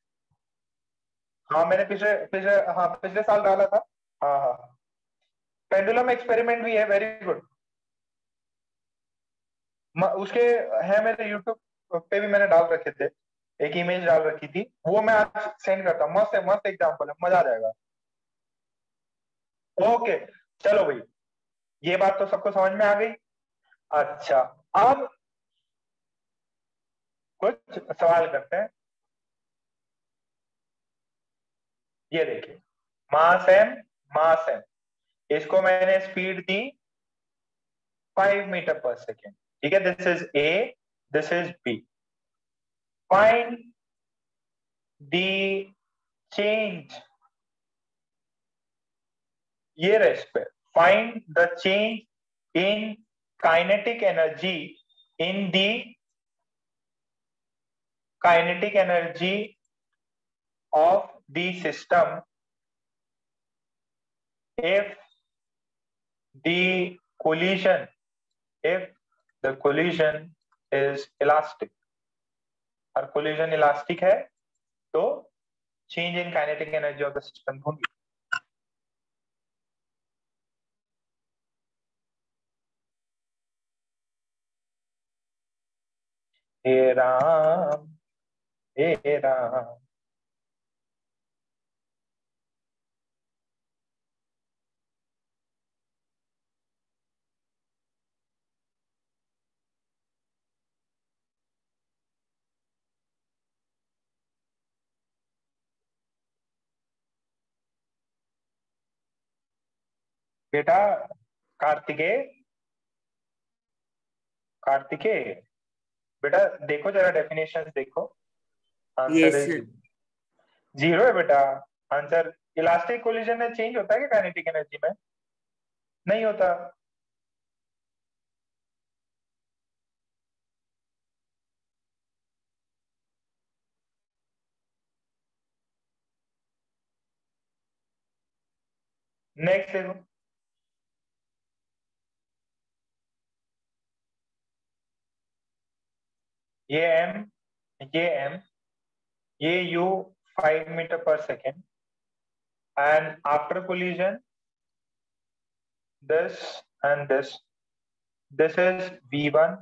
[SPEAKER 1] हाँ मैंने पिछले पिछले हाँ पिछले साल डाला था। हाँ हाँ, पेंडुलम एक्सपेरिमेंट भी है, वेरी गुड। उसके है मेरे यूट्यूब पे भी मैंने डाल रखे थे, एक इमेज डाल रखी थी, वो मैं आज सेंड करता हूँ, मस्त है, मस्त एग्जाम्पल है, मजा आ जाएगा। ओके, चलो भाई, ये बात तो सबको समझ में आ गई। अच्छा, अब कुछ सवाल करते हैं। ये देखिए, मास एम, मास एम, इसको मैंने स्पीड दी 5 मीटर पर सेकेंड, ठीक है, this is A, this is B. Find the change, ये रेस्ट पे, find the change in kinetic energy, in the kinetic energy of the system if the collision, if the collision is elastic, और collision elastic है तो change in kinetic energy of the system होगी। हे राम, हे राम, बेटा कार्तिकेय, कार्तिकेय बेटा देखो जरा definition देखो, answer
[SPEAKER 6] yes
[SPEAKER 1] is
[SPEAKER 6] sir.
[SPEAKER 1] 0 है बेटा आंसर। इलास्टिक कोलिजन में चेंज होता है क्या काइनेटिक एनर्जी में, नहीं होता। नेक्स्ट देखो, ये m, ये m, ये u 5 मीटर पर second, and after collision this and this is v1,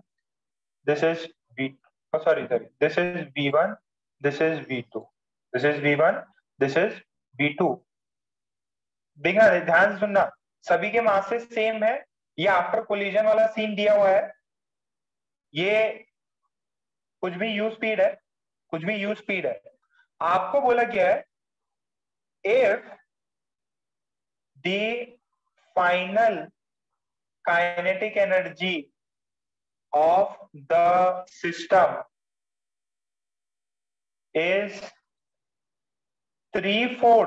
[SPEAKER 1] this is v, oh sorry, this is v1, this is v2, this is v1, this is v2। देखना, ध्यान से सुनना, सभी के मासेस सेम है, ये आफ्टर कोलिजन वाला सीन दिया हुआ है, ये कुछ भी u स्पीड है, कुछ भी u स्पीड है। आपको बोला क्या है, if the final kinetic energy of the system is 3/4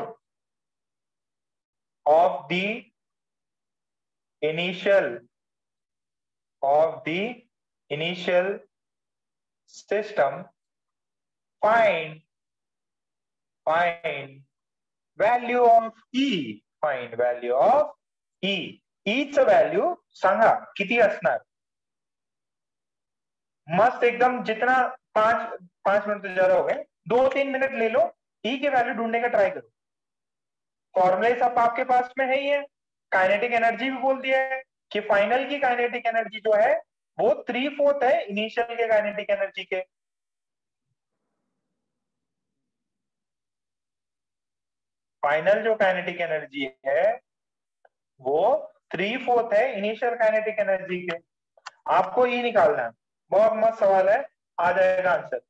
[SPEAKER 1] of the initial system, find value of E, find value of E, each value सांगा किती असणार। मस्त एकदम, जितना 5 मिनट तो ज्यादा हो गए, 2-3 मिनट ले लो, ई के वैल्यू ढूंढने का ट्राई करो। फॉर्मूले सब आपके पास में है ही है, काइनेटिक एनर्जी भी बोल दिया है कि फाइनल की काइनेटिक एनर्जी जो है वो 3/4 है इनिशियल के काइनेटिक एनर्जी के। फाइनल जो काइनेटिक एनर्जी है वो 3/4 है इनिशियल काइनेटिक एनर्जी के। आपको ये निकालना है, बहुत मस्त सवाल है, आ जाएगा आंसर।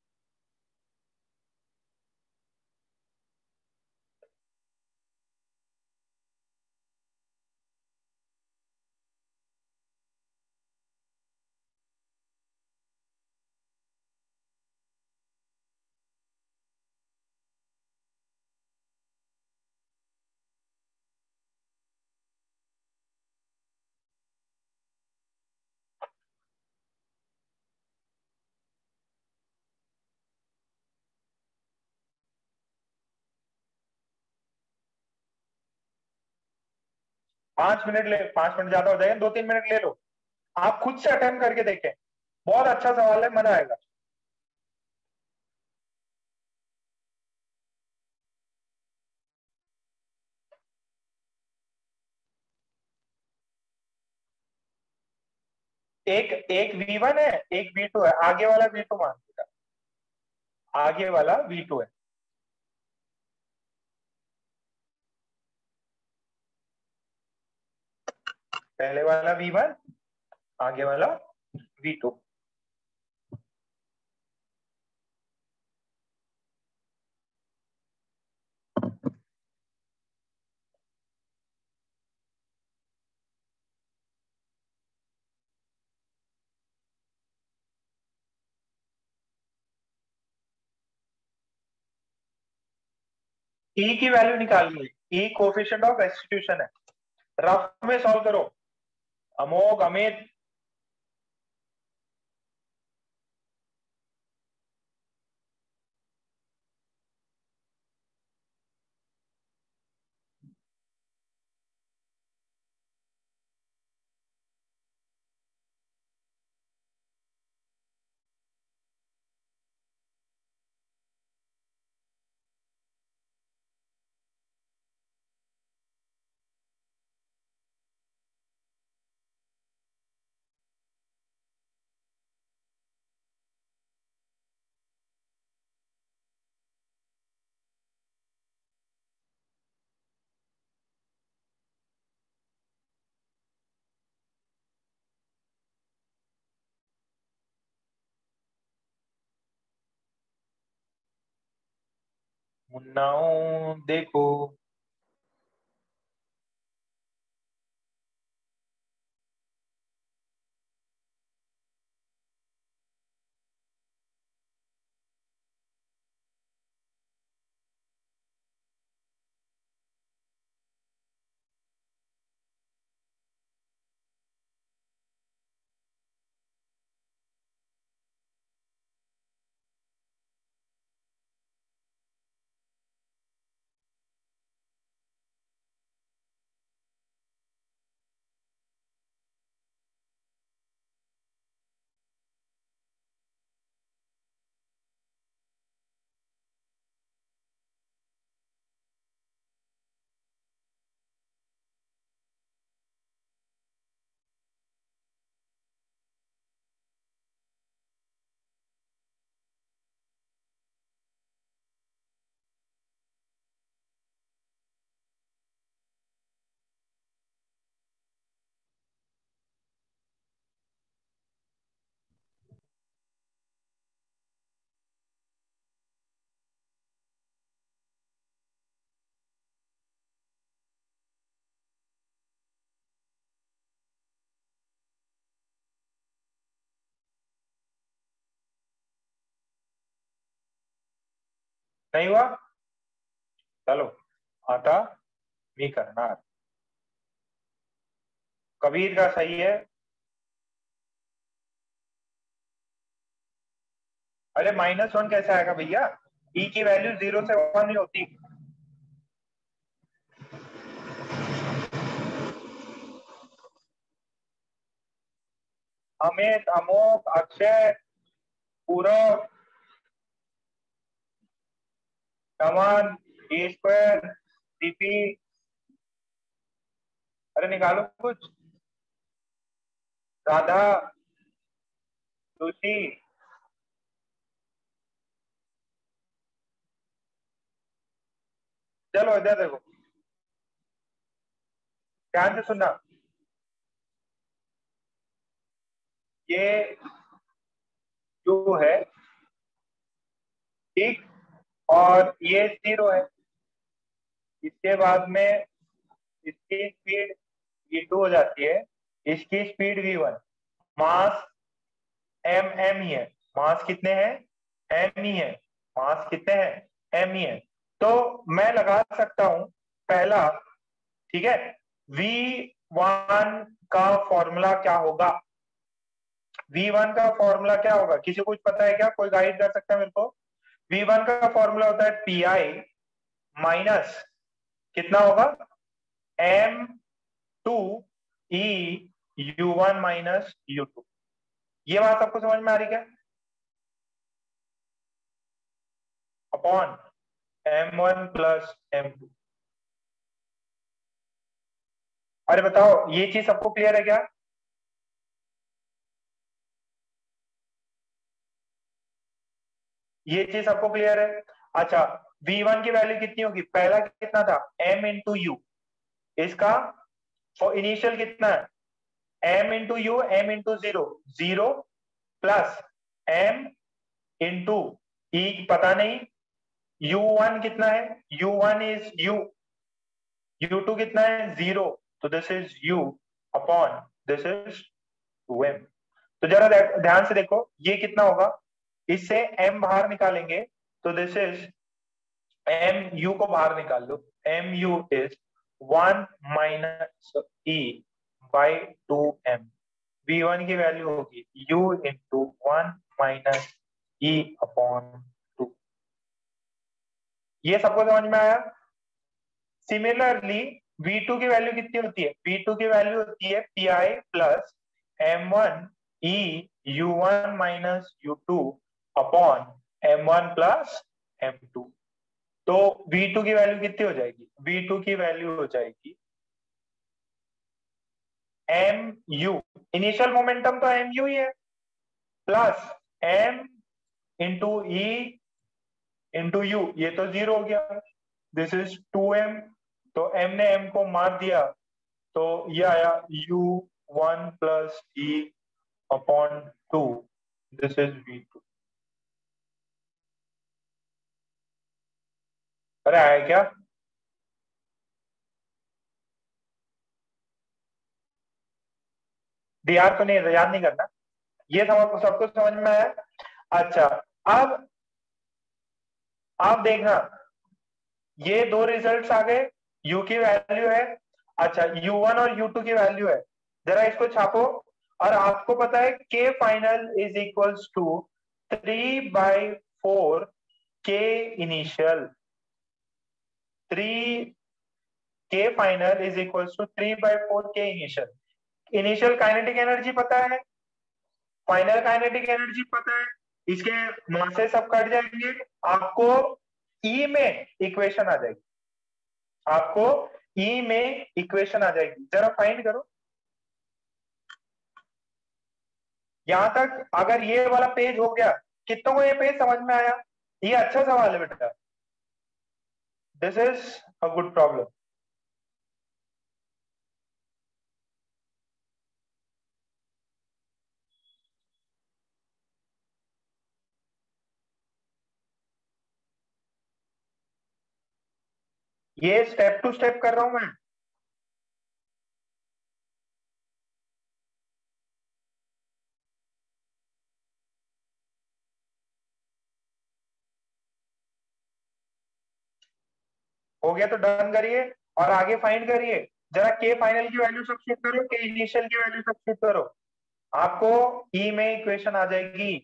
[SPEAKER 1] पांच मिनट ज्यादा हो जाएगा, 2-3 मिनट ले लो, आप खुद से अटेम्प्ट करके देखें, बहुत अच्छा सवाल है, मजा आएगा। एक V1 है, एक V2 है, आगे वाला V2 मान लीजिएगा, आगे वाला V2 है। पहले वाला V1, आगे वाला V2। ई की वैल्यू निकालनी है, ई कोफिशिएंट ऑफ रेस्टिट्यूशन है, रफ में सॉल्व करो। अमोघ, अमित, मुन्नाओ देखो। नहीं हुआ? चलो, आता भी करना। कबीर का सही है। अरे -1 कैसे आएगा भैया? ई की वैल्यू 0 से 1 नहीं होती। अमित, अमोक, अक्षय, पूरव, कमान, ए स्क्वायर, डीपी, अरे निकालो कुछ। राधा, तुलसी, चलो इधर देखो, ध्यान से सुनना। ये जो है, ठीक, और ये 0 है। इसके बाद में इसकी स्पीड v2 हो जाती है, इसकी स्पीड v1। मास m ही है। मास कितने हैं? m ही है। मास कितने हैं? m ही है। तो मैं लगा सकता हूं पहला, ठीक है, v1 का फॉर्मूला क्या होगा? v1 का फॉर्मूला क्या होगा? किसी को कुछ पता है क्या? कोई गाइड कर सकता है मेरे को? v1 का फॉर्मूला होता है pi माइनस कितना होगा? m2 e u1 minus u2। ये बात आपको समझ में आ रही क्या? Upon m1 plus m2। अरे बताओ, ये चीज सबको क्लियर है क्या? ये चीज सबको क्लियर है? अच्छा, v1 की वैल्यू कितनी होगी? पहला कितना था? m into U. इसका इनिशियल कितना है? m into U, m into 0, 0 plus m into E पता नहीं, u1 कितना है? u1 इज u, u2 कितना है? 0। तो this is u upon this is 2m। तो जरा ध्यान से देखो, ये कितना होगा? इससे m बाहर निकालेंगे तो दिस इज m, u को बाहर निकाल लो, m u is 1 minus e by 2m। v1 की वैल्यू होगी u into 1 minus e upon 2। ये सबको समझ में आया? सिमिलरली v2 की वैल्यू कितनी होती है? v2 की वैल्यू होती है pi plus m1 e u1 minus u2 upon m1 plus m2। तो v2 की वैल्यू कितनी हो जाएगी? v2 की वैल्यू हो जाएगी mu, इनिशियल मोमेंटम तो mu ही है, plus m into E into you, ये तो 0 हो गया, दिस इज 2m। तो m ने m को मार दिया, तो ये आया u1 plus e upon 2, this is v2। अरे आया क्या? dr तो नहीं, याद नहीं करना। ये सबको समझ में आया? अच्छा, अब आप देखना, ये दो रिजल्ट्स आ गए, u की वैल्यू है, अच्छा u1 और u2 की वैल्यू है। जरा इसको छापो, और आपको पता है k final is equals to 3/4 k initial. 3 k final is equals to 3/4 k initial. Initial kinetic energy पता है, फाइनल काइनेटिक एनर्जी पता है, इसके मासेस सब कट जाएंगे, आपको ई में इक्वेशन आ जाएगी, आपको ई में इक्वेशन आ जाएगी। जरा फाइंड करो यहां तक। अगर ये वाला पेज हो गया, कितनों को ये पेज समझ में आया? ये अच्छा सवाल है बेटा, this is a good problem. ये स्टेप टू स्टेप कर रहा हूं मैं। हो गया तो डन करिए और आगे फाइंड करिए। जरा के फाइनल की वैल्यू सब्स्टिट्यूट करो, के इनिशियल की वैल्यू सब्स्टिट्यूट करो, आपको ई में इक्वेशन आ जाएगी।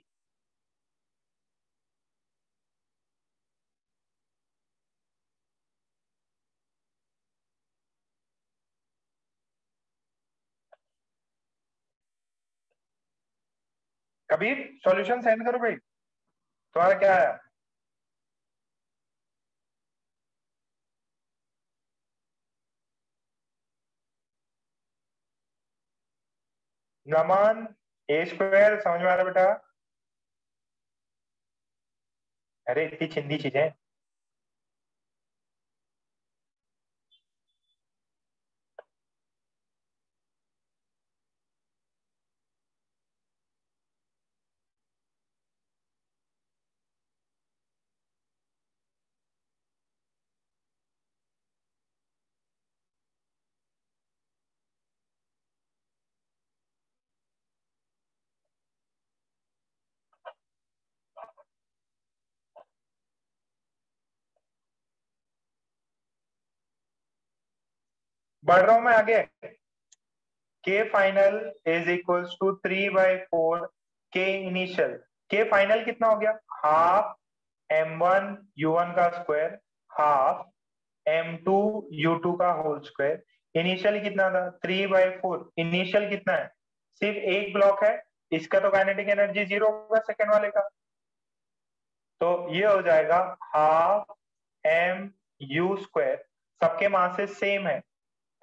[SPEAKER 1] कबीर सॉल्यूशन सेंड करो भाई, तुम्हारा क्या है? नमन ए स्क्वायर समझ में आ रहा बेटा? अरे इतनी चिंदी चीजें। बढ़ रहा हूं मैं आगे। के फाइनल इज इक्वल्स टू 3/4 के इनिशियल। के फाइनल कितना हो गया? हाफ m1 u1 का स्क्वायर हाफ m2 u2 का होल स्क्वायर। इनिशियल कितना था? 3/4। इनिशियल कितना है? सिर्फ एक ब्लॉक है, इसका तो काइनेटिक एनर्जी 0 होगा सेकेंड वाले का, तो ये हो जाएगा हाफ m u स्क्वायर। सबके मासेस सेम है,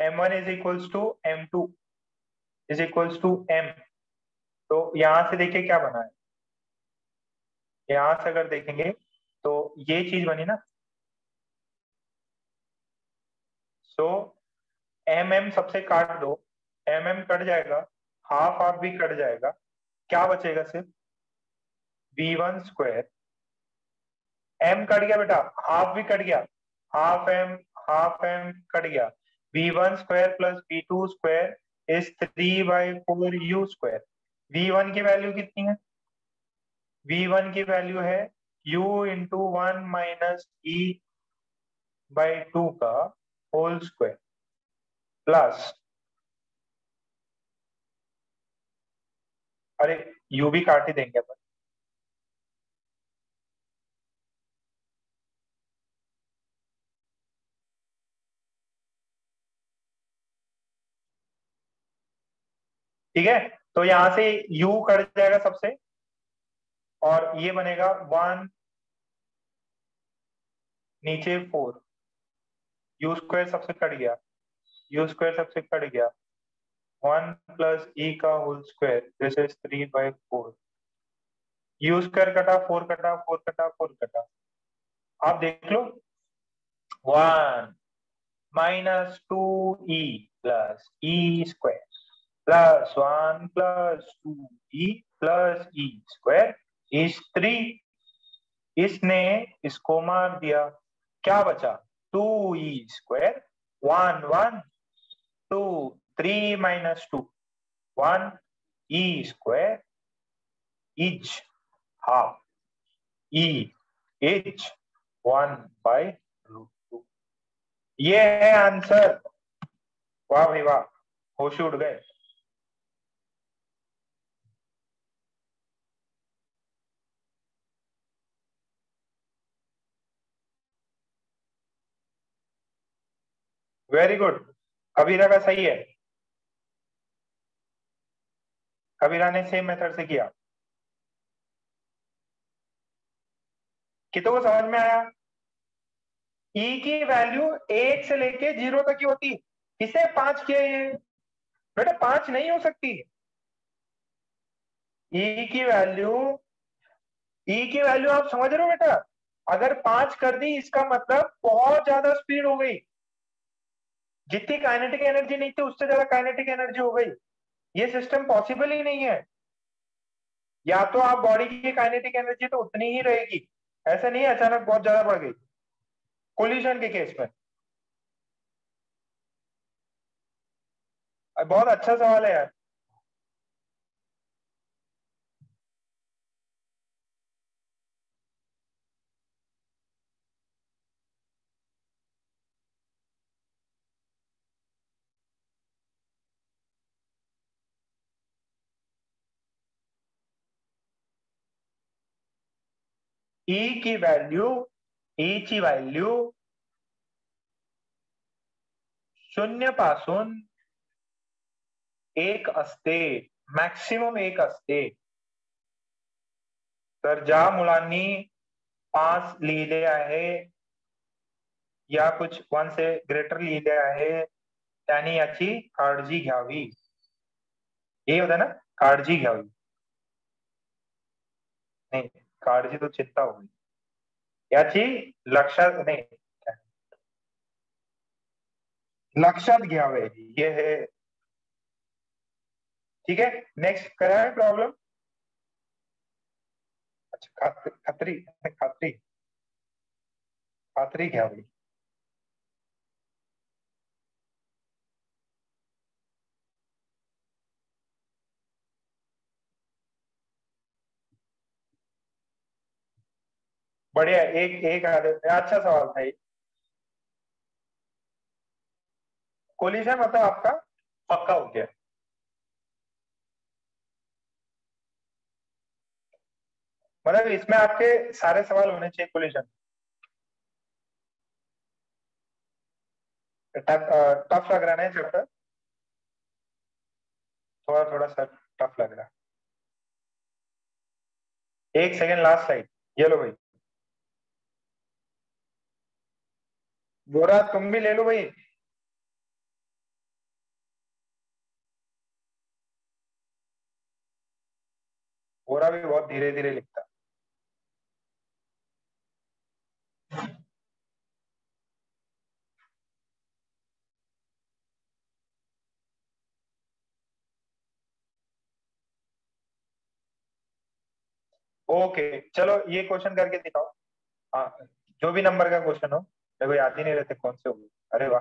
[SPEAKER 1] m1 is equals to m2 is equals to m। तो यहां से देखिए क्या बना है, यहां से अगर देखेंगे तो ये चीज बनी ना। सो m सबसे काट दो, m कट जाएगा, हाफ हाफ भी कट जाएगा, क्या बचेगा? सिर्फ v1 स्क्वायर। m कट गया बेटा, हाफ भी कट गया, हाफ m कट गया। v1 square plus v2 square is 3/4 u square. v1 की वैल्यू कितनी है? v1 की वैल्यू है u इंटू 1 - e/2 का होल स्क्वायर प्लस, अरे u भी काट ही देंगे अपन। ठीक है, तो यहां से u कट जाएगा सबसे और ये बनेगा 1 नीचे 4, u स्क्वायर सबसे कट गया, u स्क्वायर सबसे कट गया, 1 प्लस e का whole square this is 3/4। u square कटा, 4 कटा, 4 कटा, 4 कटा, आप देख लो 1 - 2e plus e square plus 1 plus 2e plus e square is 3। इसने इसको मार दिया, क्या बचा? 2e square, 1 1 2 3 - 2 1 e square is half e is 1/√2। ये है आंसर। वाह भाई वाह, होश उड़ गए। वेरी गुड, कबीरा का सही है, कबीरा ने सेम मेथड से किया। कितनों को समझ में आया? e की वैल्यू 1 से लेके 0 तक की होती, किसे 5 किया ये? बेटा 5 नहीं हो सकती। e की वैल्यू, आप समझ रहे हो बेटा? अगर 5 कर दी इसका मतलब बहुत ज्यादा स्पीड हो गई, जितनी काइनेटिक एनर्जी नहीं थी उससे ज्यादा काइनेटिक एनर्जी हो गई। ये सिस्टम पॉसिबल ही नहीं है। या तो आप बॉडी की काइनेटिक एनर्जी तो उतनी ही रहेगी, ऐसा नहीं है अचानक बहुत ज्यादा बढ़ गई कोलिजन के केस में। बहुत अच्छा सवाल है यार। ई ची व्हॅल्यू 0 पासून 1 असते, मॅक्सिमम 1 असते. तर ज्या मुलांनी 5 लिहिले आहे या कुछ 1 से ग्रेटर लिहिले आहे त्यांनी याची काळजी घ्यावी. हे होतं ना, काळजी घ्यावी. नाही, काळजी तो चिंता होगी, याची लक्षात नाही, लक्षात घ्यावे हे है. ठीक है, नेक्स्ट करा है प्रॉब्लम. अच्छा, खात्री खात्री खात्री घ्यावी. बढ़िया, एक एक अच्छा सवाल था ये. कोलिशन मतलब आपका पक्का हो गया. मतलब इसमें आपके सारे सवाल होने चाहिए कोलिशन. टफ लग रहा है ना चैप्टर, थोड़ा थोड़ा सा टफ लग रहा है. एक सेकेंड, लास्ट स्लाइड. ये लो भाई, गोरा तुम भी ले लो भाई. गोरा भी बहुत धीरे धीरे लिखता. ओके, चलो ये क्वेश्चन करके दिखाओ. हाँ, जो भी नंबर का क्वेश्चन हो, मेरे को याद ही नहीं रहते कौन से हो. अरे वाह,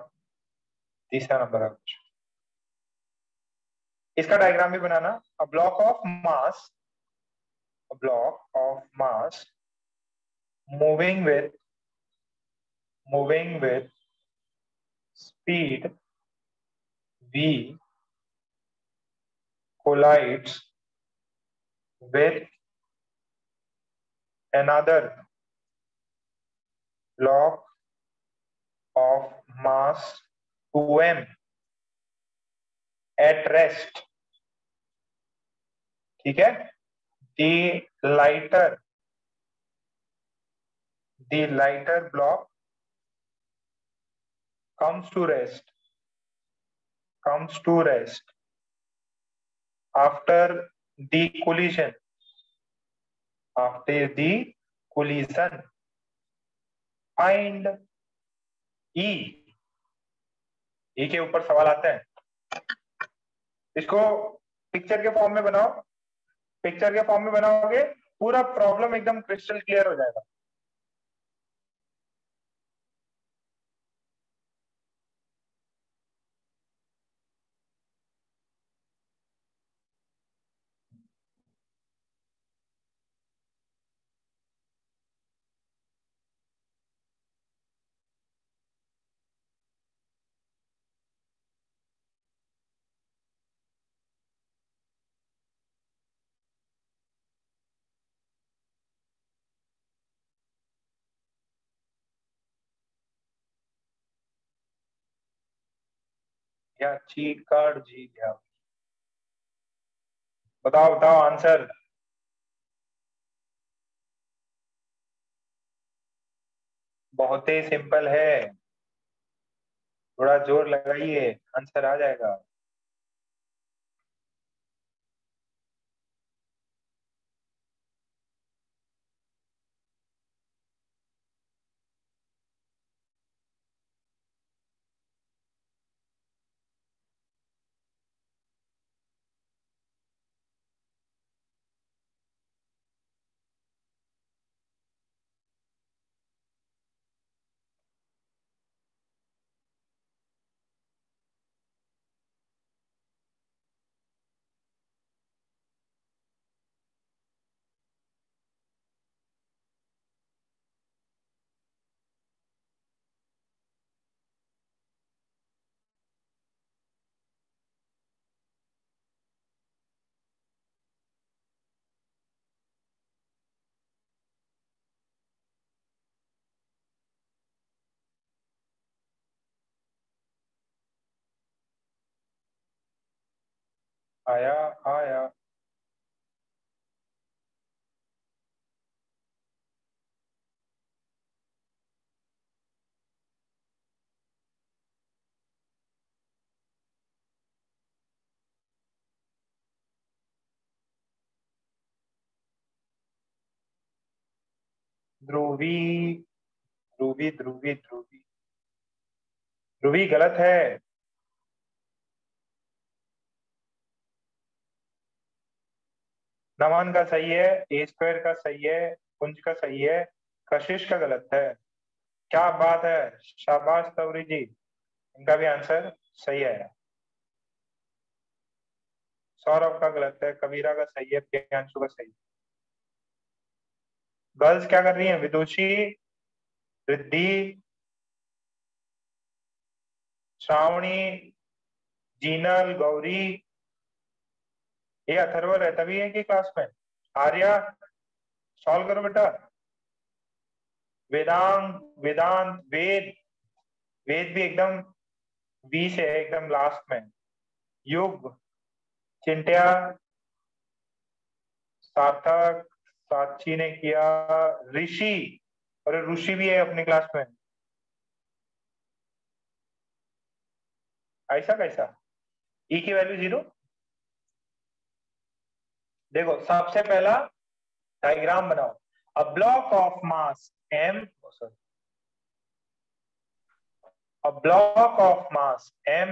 [SPEAKER 1] तीसरा नंबर का क्वेश्चन. इसका डायग्राम भी बनाना. A block of mass moving with speed v collides with another block of mass 2m at rest. ठीक है. The lighter block comes to rest after the collision. Find E के ऊपर सवाल आते हैं. इसको पिक्चर के फॉर्म में बनाओ. पिक्चर के फॉर्म में बनाओगे पूरा प्रॉब्लम एकदम क्रिस्टल क्लियर हो जाएगा. याची काळजी घ्या. बताओ बताओ आंसर. बहुत ही सिंपल है, थोड़ा जोर लगाइए, आंसर आ जाएगा. आया आया। ध्रुवी ध्रुवी ध्रुवी ध्रुवी ध्रुवी गलत है। नमन का सही है, ए स्क्वायर का सही है, कुंज का सही है, कशिश का गलत है। क्या बात है, शाबाश तवरी जी, इनका भी आंसर सही है। सौरभ का गलत है, कबीरा का सही है, प्रियांशु का सही है। गर्ल्स क्या कर रही हैं? विदुषी, रिद्धि, श्रावणी, जीनल, गौरी। ये अथर्व रहता भी है कि क्लास में? आर्या, सॉल्व करो बेटा। वेदांत, वेदांत, वेद, वेद भी एकदम 20 है, एकदम लास्ट में। युग, चिंट्या, सार्थक, साक्षी ने किया, ऋषि, और ऋषि भी है अपनी क्लास में। ऐसा कैसा? ई की वैल्यू 0। देखो सबसे पहला डायग्राम बनाओ। अ block of mass m, a block of mass m,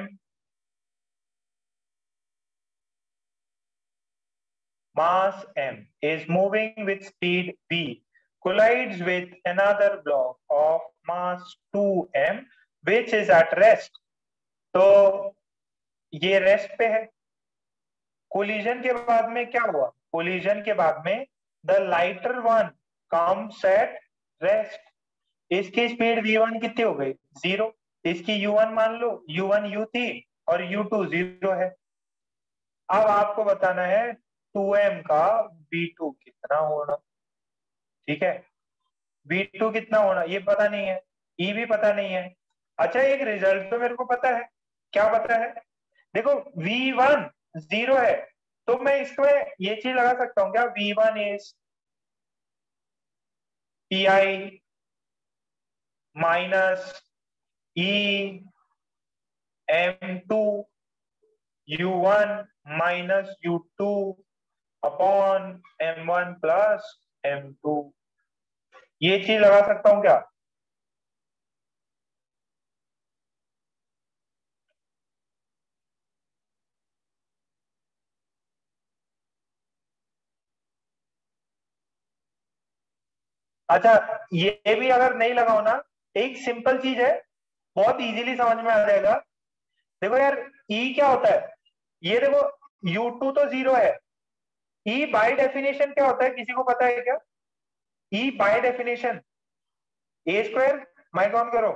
[SPEAKER 1] mass m is moving with speed v, collides with another block of mass 2m which is at rest. तो ये रेस्ट पे है। कोलिजन के बाद में क्या हुआ? कोलिजन के बाद में the lighter one comes at rest. इसकी स्पीड v1 कितनी हो गई? 0। इसकी u1 मान लो, u1 u थी और u2 0 है। अब आपको बताना है 2m का v2 कितना होना। ठीक है, v2 कितना होना ये पता नहीं है, e भी पता नहीं है। अच्छा एक रिजल्ट तो मेरे को पता है। क्या पता है? देखो v1 0 है, तो मैं इसमें ये चीज लगा सकता हूँ क्या? v1 is pi minus e m2 u1 minus u2 upon m1 plus m2। ये चीज लगा सकता हूं क्या? अच्छा ये भी अगर नहीं लगाओ ना, एक सिंपल चीज है, बहुत इजीली समझ में आ जाएगा। देखो यार ई क्या होता है? ये देखो u2 तो 0 है। ई बाय डेफिनेशन क्या होता है, किसी को पता है क्या? E by definition A square. Mike on करो।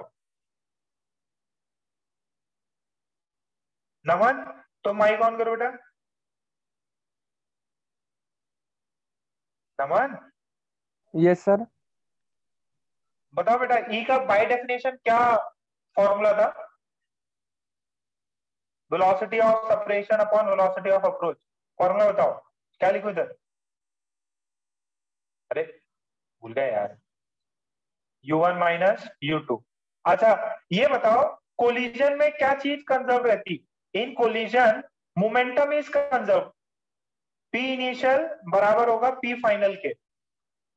[SPEAKER 1] नमन, तो माइक ऑन करो बेटा। Naman
[SPEAKER 6] yes sir.
[SPEAKER 1] बताओ बेटा, ई का बाय डेफिनेशन क्या फॉर्मूला था? Velocity of separation upon velocity of approach. Formula बताओ, क्या लिखो इधर? अरे भूल गए यार, u1 माइनस u2। अच्छा ये बताओ, कोलिजन में क्या चीज कंजर्व रहती? In collision momentum is conserve. P initial बराबर होगा P फाइनल के।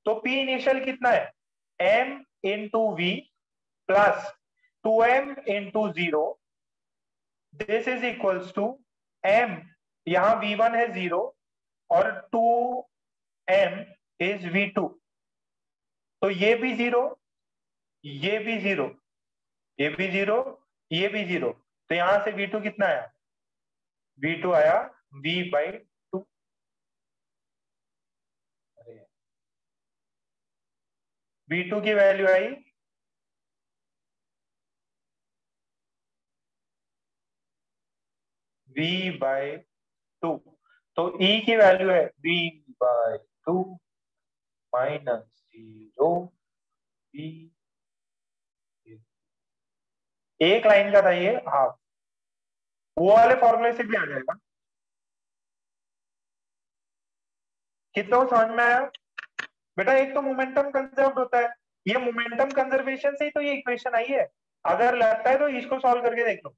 [SPEAKER 1] तो P इनिशियल कितना है? m into v plus 2m into 0। This is equals to m, यहां v1 है 0 और 2m इज v2। तो ये भी 0, ये भी 0, ये भी 0, ये भी 0। तो यहां से v2 कितना आया? v2 आया v/2। v2 की वैल्यू आई v/2। तो e की वैल्यू है v/2 माइनस 0 v। एक लाइन का था ये हाफ, वो वाले फॉर्मूले से भी आ जाएगा। कितना समझ में आया बेटा? एक तो मोमेंटम कंजर्व होता है, ये मोमेंटम कंजर्वेशन से ही तो ये इक्वेशन आई है। अगर लगता है तो इसको सॉल्व करके देख लो,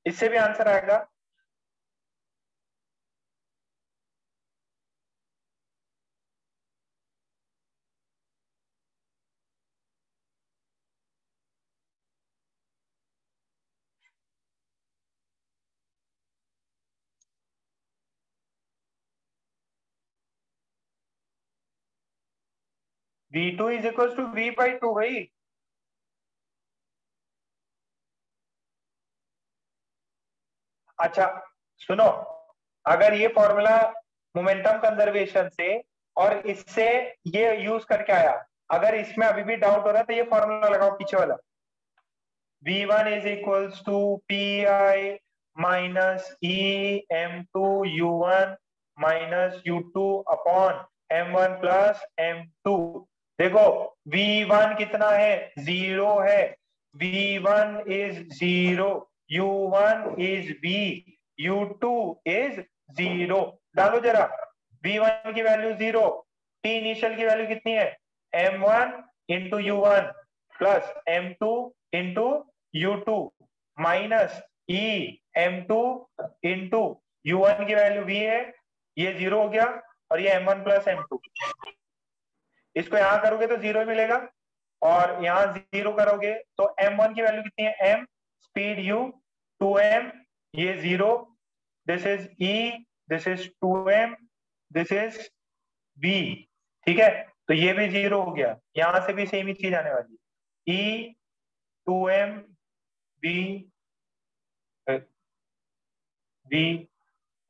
[SPEAKER 1] इससे भी आंसर आएगा। V2 is equal to V/2 भाई। अच्छा सुनो, अगर ये फॉर्मूला मोमेंटम कंजर्वेशन से और इससे ये यूज करके आया, अगर इसमें अभी भी डाउट हो रहा है तो ये फॉर्मूला लगाओ पीछे वाला। V1 is equals to PI minus EM2U1 minus U2 upon M1 plus M2। देखो V1 कितना है? 0 है। V1 is 0, U1 is V, U2 is 0। डालो जरा, V1 की वैल्यू 0, T इनिशियल की वैल्यू कितनी है? M1 into U1 plus M2 into U2 minus EM2 into U1 की वैल्यू V है, ये 0 हो गया, और ये M1 प्लस M2। इसको यहां करोगे तो 0 मिलेगा, और यहां 0 करोगे तो M1 की वैल्यू कितनी है? M, स्पीड U, 2M, ये 0, this is E, this is 2M, this is V। ठीक है, तो ये भी 0 हो गया, यहां से भी सेम ही चीज आने वाली है। E, 2M, V, V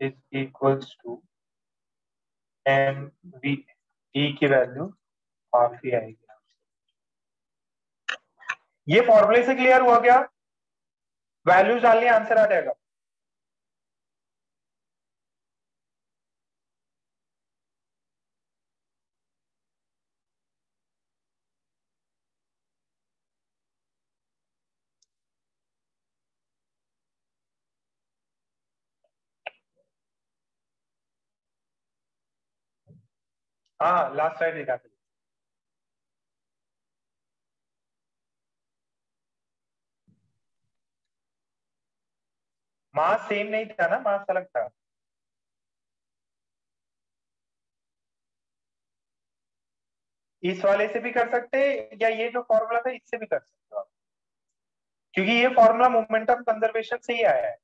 [SPEAKER 1] is equals to MV। E की वैल्यू हाफ ही आएगी। ये फॉर्मूले से क्लियर हुआ क्या? वैल्यूज डालनी, आंसर आ जाएगा। हाँ लास्ट स्लाइड दिखाते। मास सेम नहीं था ना, मास अलग था। इस वाले से भी कर सकते, या ये जो फॉर्मूला था इससे भी कर सकते हो आप, क्योंकि ये फॉर्मूला मोमेंटम कंजर्वेशन से ही आया है।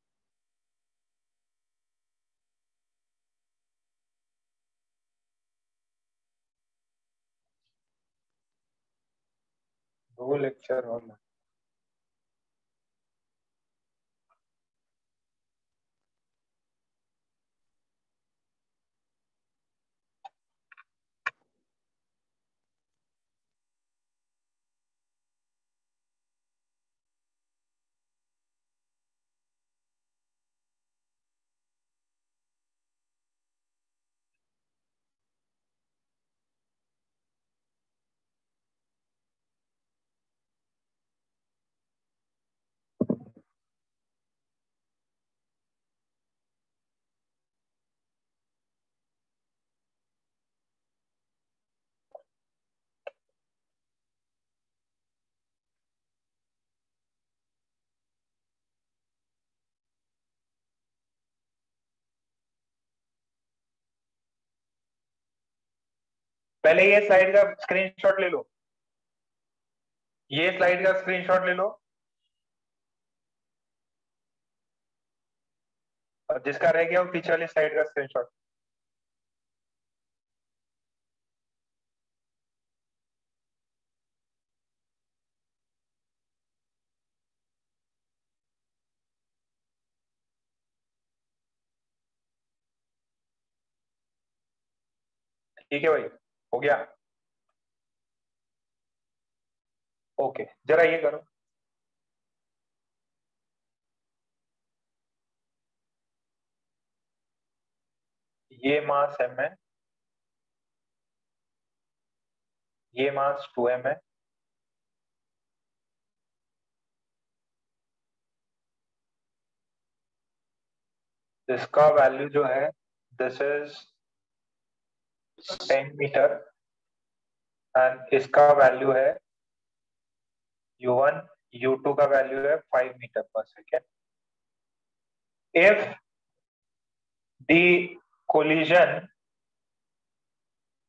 [SPEAKER 1] दो लेक्चर और पहले ये स्लाइड का स्क्रीनशॉट ले लो, ये स्लाइड का स्क्रीनशॉट ले लो, और जिसका रह गया वो पीछे वाली स्लाइड का स्क्रीनशॉट। ठीक है भाई, हो गया? ओके, जरा ये करो, ये मास M है, ये मास 2M है, इसका वैल्यू जो है दिस इज 10 मीटर एंड इसका वैल्यू है u1, u2 का वैल्यू है 5 मीटर पर second. If the collision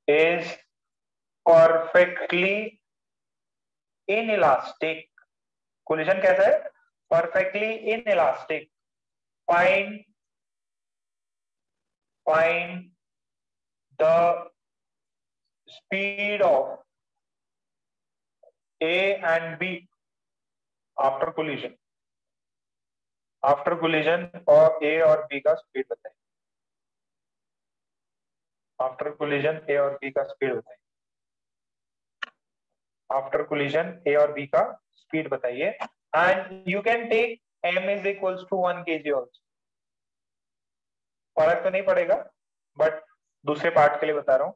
[SPEAKER 1] is perfectly inelastic, collision कैसा है? Perfectly inelastic. Find the speed of A and B after collision. After collision और ए और बी का स्पीड बताइए. आफ्टर कोलिजन ए और बी का स्पीड बताइए. आफ्टर कोलिजन ए और बी का स्पीड बताइए. And you can take m is equals to 1 kg also. फर्क तो नहीं पड़ेगा बट दूसरे पार्ट के लिए बता रहा हूं.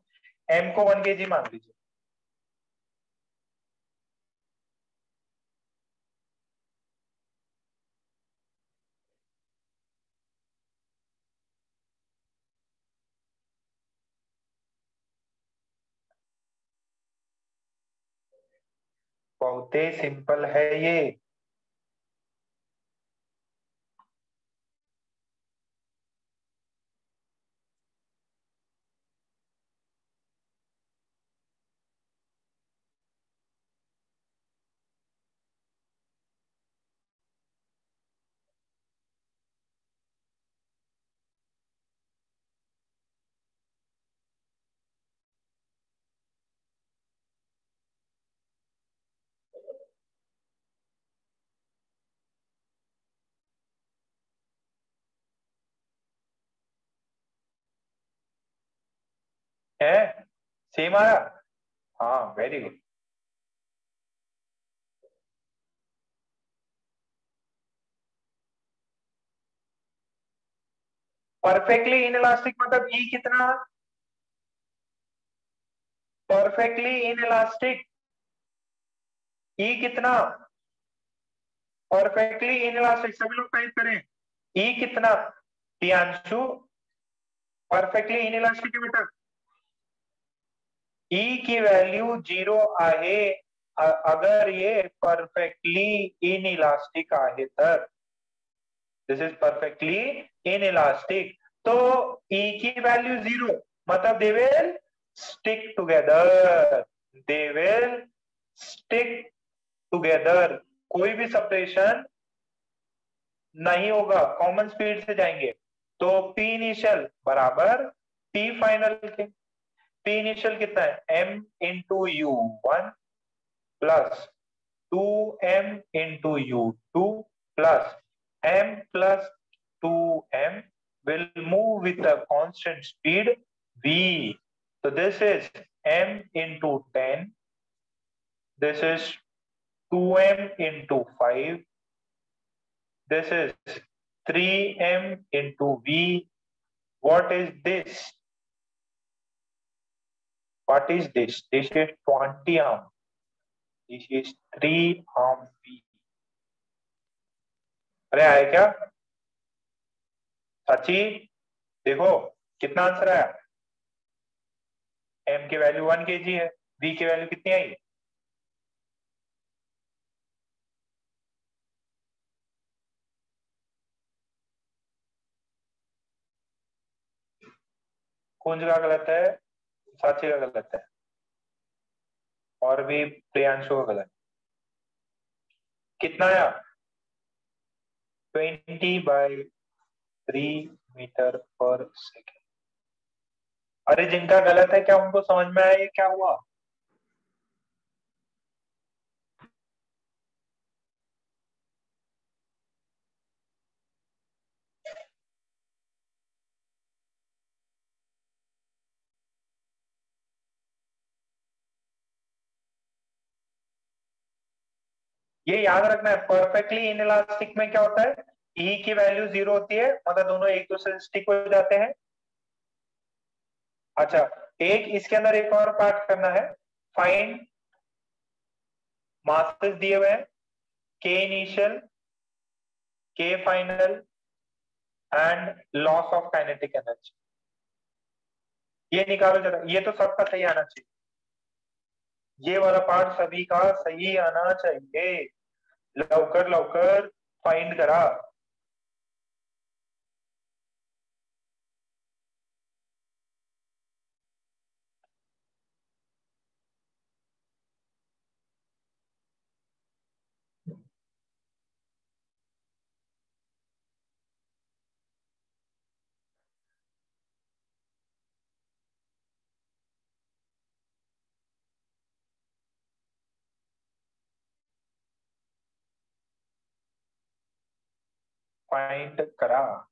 [SPEAKER 1] m को 1 kg मान लीजिए. बहुत ही सिंपल है ये. है सेम आया. हाँ वेरी गुड. परफेक्टली इनइलास्टिक मतलब ई कितना? परफेक्टली इनइलास्टिक ई कितना? परफेक्टली इनइलास्टिक सभी लोग टाइप करें. ई कितना? प्रियांशु परफेक्टली इनइलास्टिक है बेटा. ई की वैल्यू 0 आहे अगर ये परफेक्टली इनइलास्टिक आहे तर. This is perfectly inelastic. तो ई की वैल्यू 0 मतलब they will stick together. They will stick together. कोई भी सेपरेशन नहीं होगा. कॉमन स्पीड से जाएंगे. तो P इनिशियल बराबर P फाइनल के. P इनिशियल कितना है? M into U1 plus 2M into U2 plus M plus 2M will move with a constant speed V. So this is M into 10. This is 2M into 5. This is 3M into V. What is this? What is this? This is 20 arm. This is 3 arm V. अरे आया क्या? सची देखो कितना answer आया. M की value 1 kg है. V की value कितनी आई? कौन जगह गलत है? साची का गलत है और भी प्रियांशु का गलत. कितना आया? 20/3 मीटर पर सेकेंड. अरे जिनका गलत है क्या उनको समझ में आया ये क्या हुआ? ये याद रखना है. परफेक्टली इनइलास्टिक में क्या होता है? ई की वैल्यू 0 होती है मतलब दोनों एक दूसरे से स्टिक हो जाते हैं. अच्छा एक इसके अंदर एक और पार्ट करना है. फाइंड मासेस दिए हुए हैं. के इनिशियल, के final and loss of kinetic energy. ये निकालो जरा, ये तो सबका सही आना चाहिए, ये वाला पार्ट सभी का सही आना चाहिए। लवकर लवकर फाइंड करा। फाइंड करा।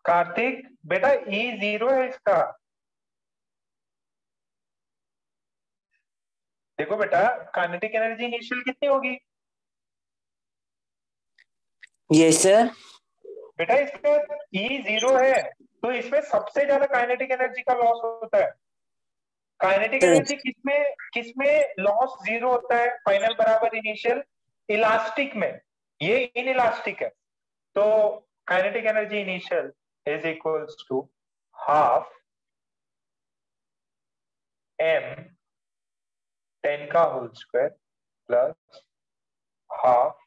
[SPEAKER 1] कार्तिक बेटा ई 0 है इसका। देखो बेटा, काइनेटिक एनर्जी इनिशियल कितनी होगी?
[SPEAKER 7] Yes sir.
[SPEAKER 1] बेटा इसका ई 0 है, तो इसमें सबसे ज्यादा काइनेटिक एनर्जी का लॉस होता है। काइनेटिक एनर्जी किसमें किसमें लॉस 0 होता है? फाइनल बराबर इनिशियल। इलास्टिक में, ये इन इलास्टिक है। तो kinetic energy initial is equals to half m 10 का whole square plus half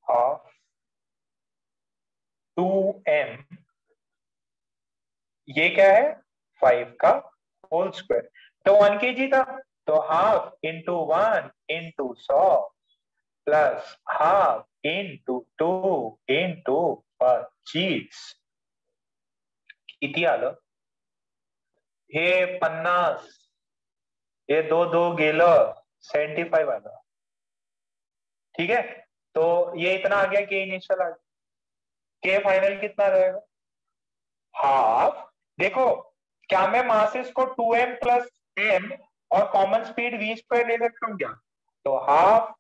[SPEAKER 1] half 2m, ये क्या है? 5 का होल स्क्वायर। तो 1 kg था, तो half into 1 into 100 plus half into 2 into 25 किती आलं? हे 50, हे 2 गेलं 75 आलं। ठीक है, तो ये इतना आ गया के इनिशियल आ गया। के फाइनल कितना रहेगा? हाफ। देखो, क्या मैं मासेस को 2m प्लस m और कॉमन स्पीड v स्क्वायर ले सकता हूँ क्या? तो half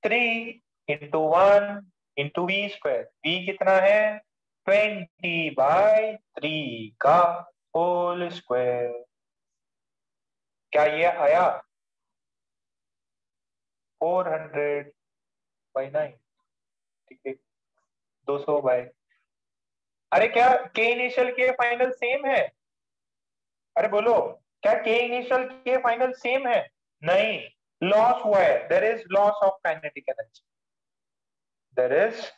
[SPEAKER 1] 3 into 1 into V square. v कितना है? 20/3 का होल स्क्वायर। क्या ये आया? 400/9। ठीक है, 200 बाय। अरे क्या के इनिशियल के फाइनल सेम है? अरे बोलो, क्या के इनिशियल के फाइनल सेम है? नहीं, लॉस हुआ है। There is loss of kinetic energy, there is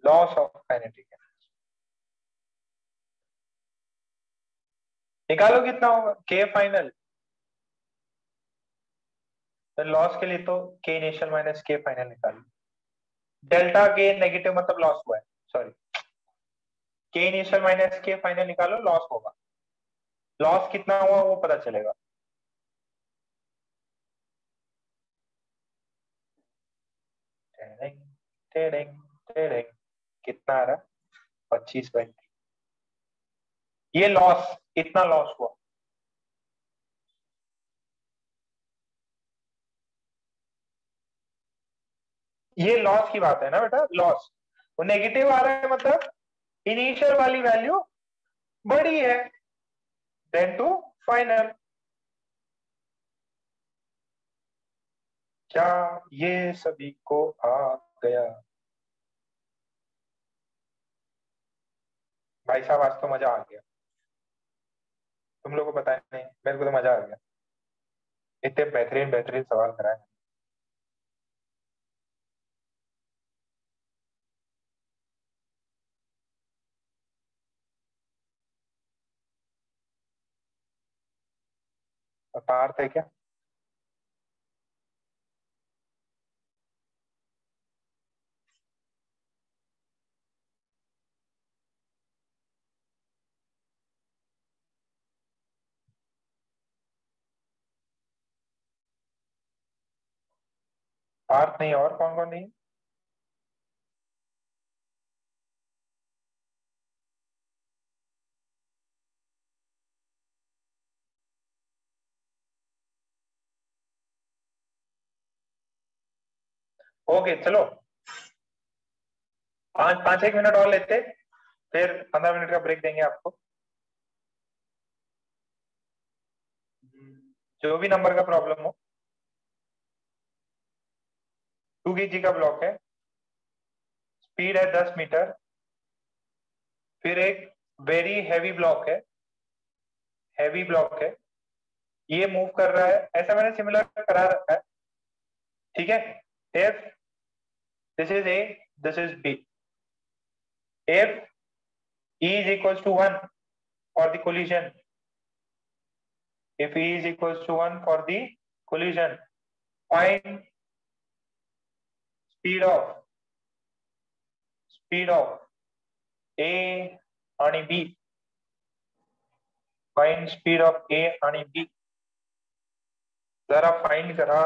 [SPEAKER 1] loss of kinetic energy. निकालो कितना होगा के फाइनल। लॉस के लिए तो के इनिशियल माइनस के फाइनल निकालो। डेल्टा के नेगेटिव मतलब लॉस हुआ है, सॉरी। के इनिशियल माइनस के फाइनल निकालो, लॉस होगा। लॉस कितना हुआ वो पता चलेगा। Tending, tending, tending. कितना आ रहा? 25/3। ये लॉस, इतना लॉस हुआ। ये लॉस की बात है ना बेटा, लॉस। वो नेगेटिव आ रहा है मतलब इनिशियल वाली वैल्यू बड़ी है देन टू फाइनल। क्या ये सभी को आ गया? भाई साहब आज तो मजा आ गया। तुम लोगों को पता नहीं, मेरे को तो मजा आ गया। इतने बेहतरीन बेहतरीन सवाल कराए। पार्थ है क्या? पार्थ नहीं, और कौन कौन नहीं? ओके चलो, 5-1 मिनट और लेते, फिर 15 मिनट का ब्रेक देंगे आपको। जो भी नंबर का प्रॉब्लम हो। 2 kg का ब्लॉक है, स्पीड है 10 मीटर। फिर एक वेरी हैवी ब्लॉक है, हैवी ब्लॉक है, ये मूव कर रहा है, ऐसा मैंने सिमिलर करा रखा है। ठीक है, if this is A, this is B, if E is equals to 1 for the collision, if E is equals to 1 for the collision, find speed of A आणि B, find speed of A आणि B, जरा find करा।